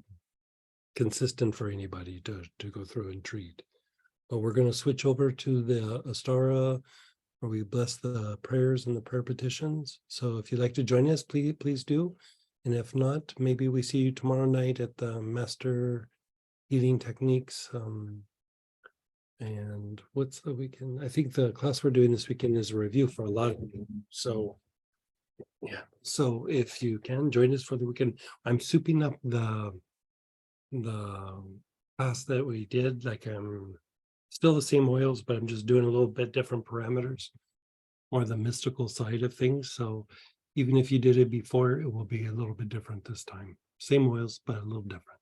consistent for anybody to go through and treat. But we're going to switch over to the Astara, where we bless the prayers and the prayer petitions. So if you'd like to join us, please do. And if not, maybe we see you tomorrow night at the Master Healing Techniques. And what's the weekend? I think the class we're doing this weekend is a review for a lot of you. So yeah, so if you can join us for the weekend, I'm souping up the class that we did. Like still the same oils, but I'm just doing a little bit different parameters, more the mystical side of things. So even if you did it before, it will be a little bit different this time. Same oils, but a little different.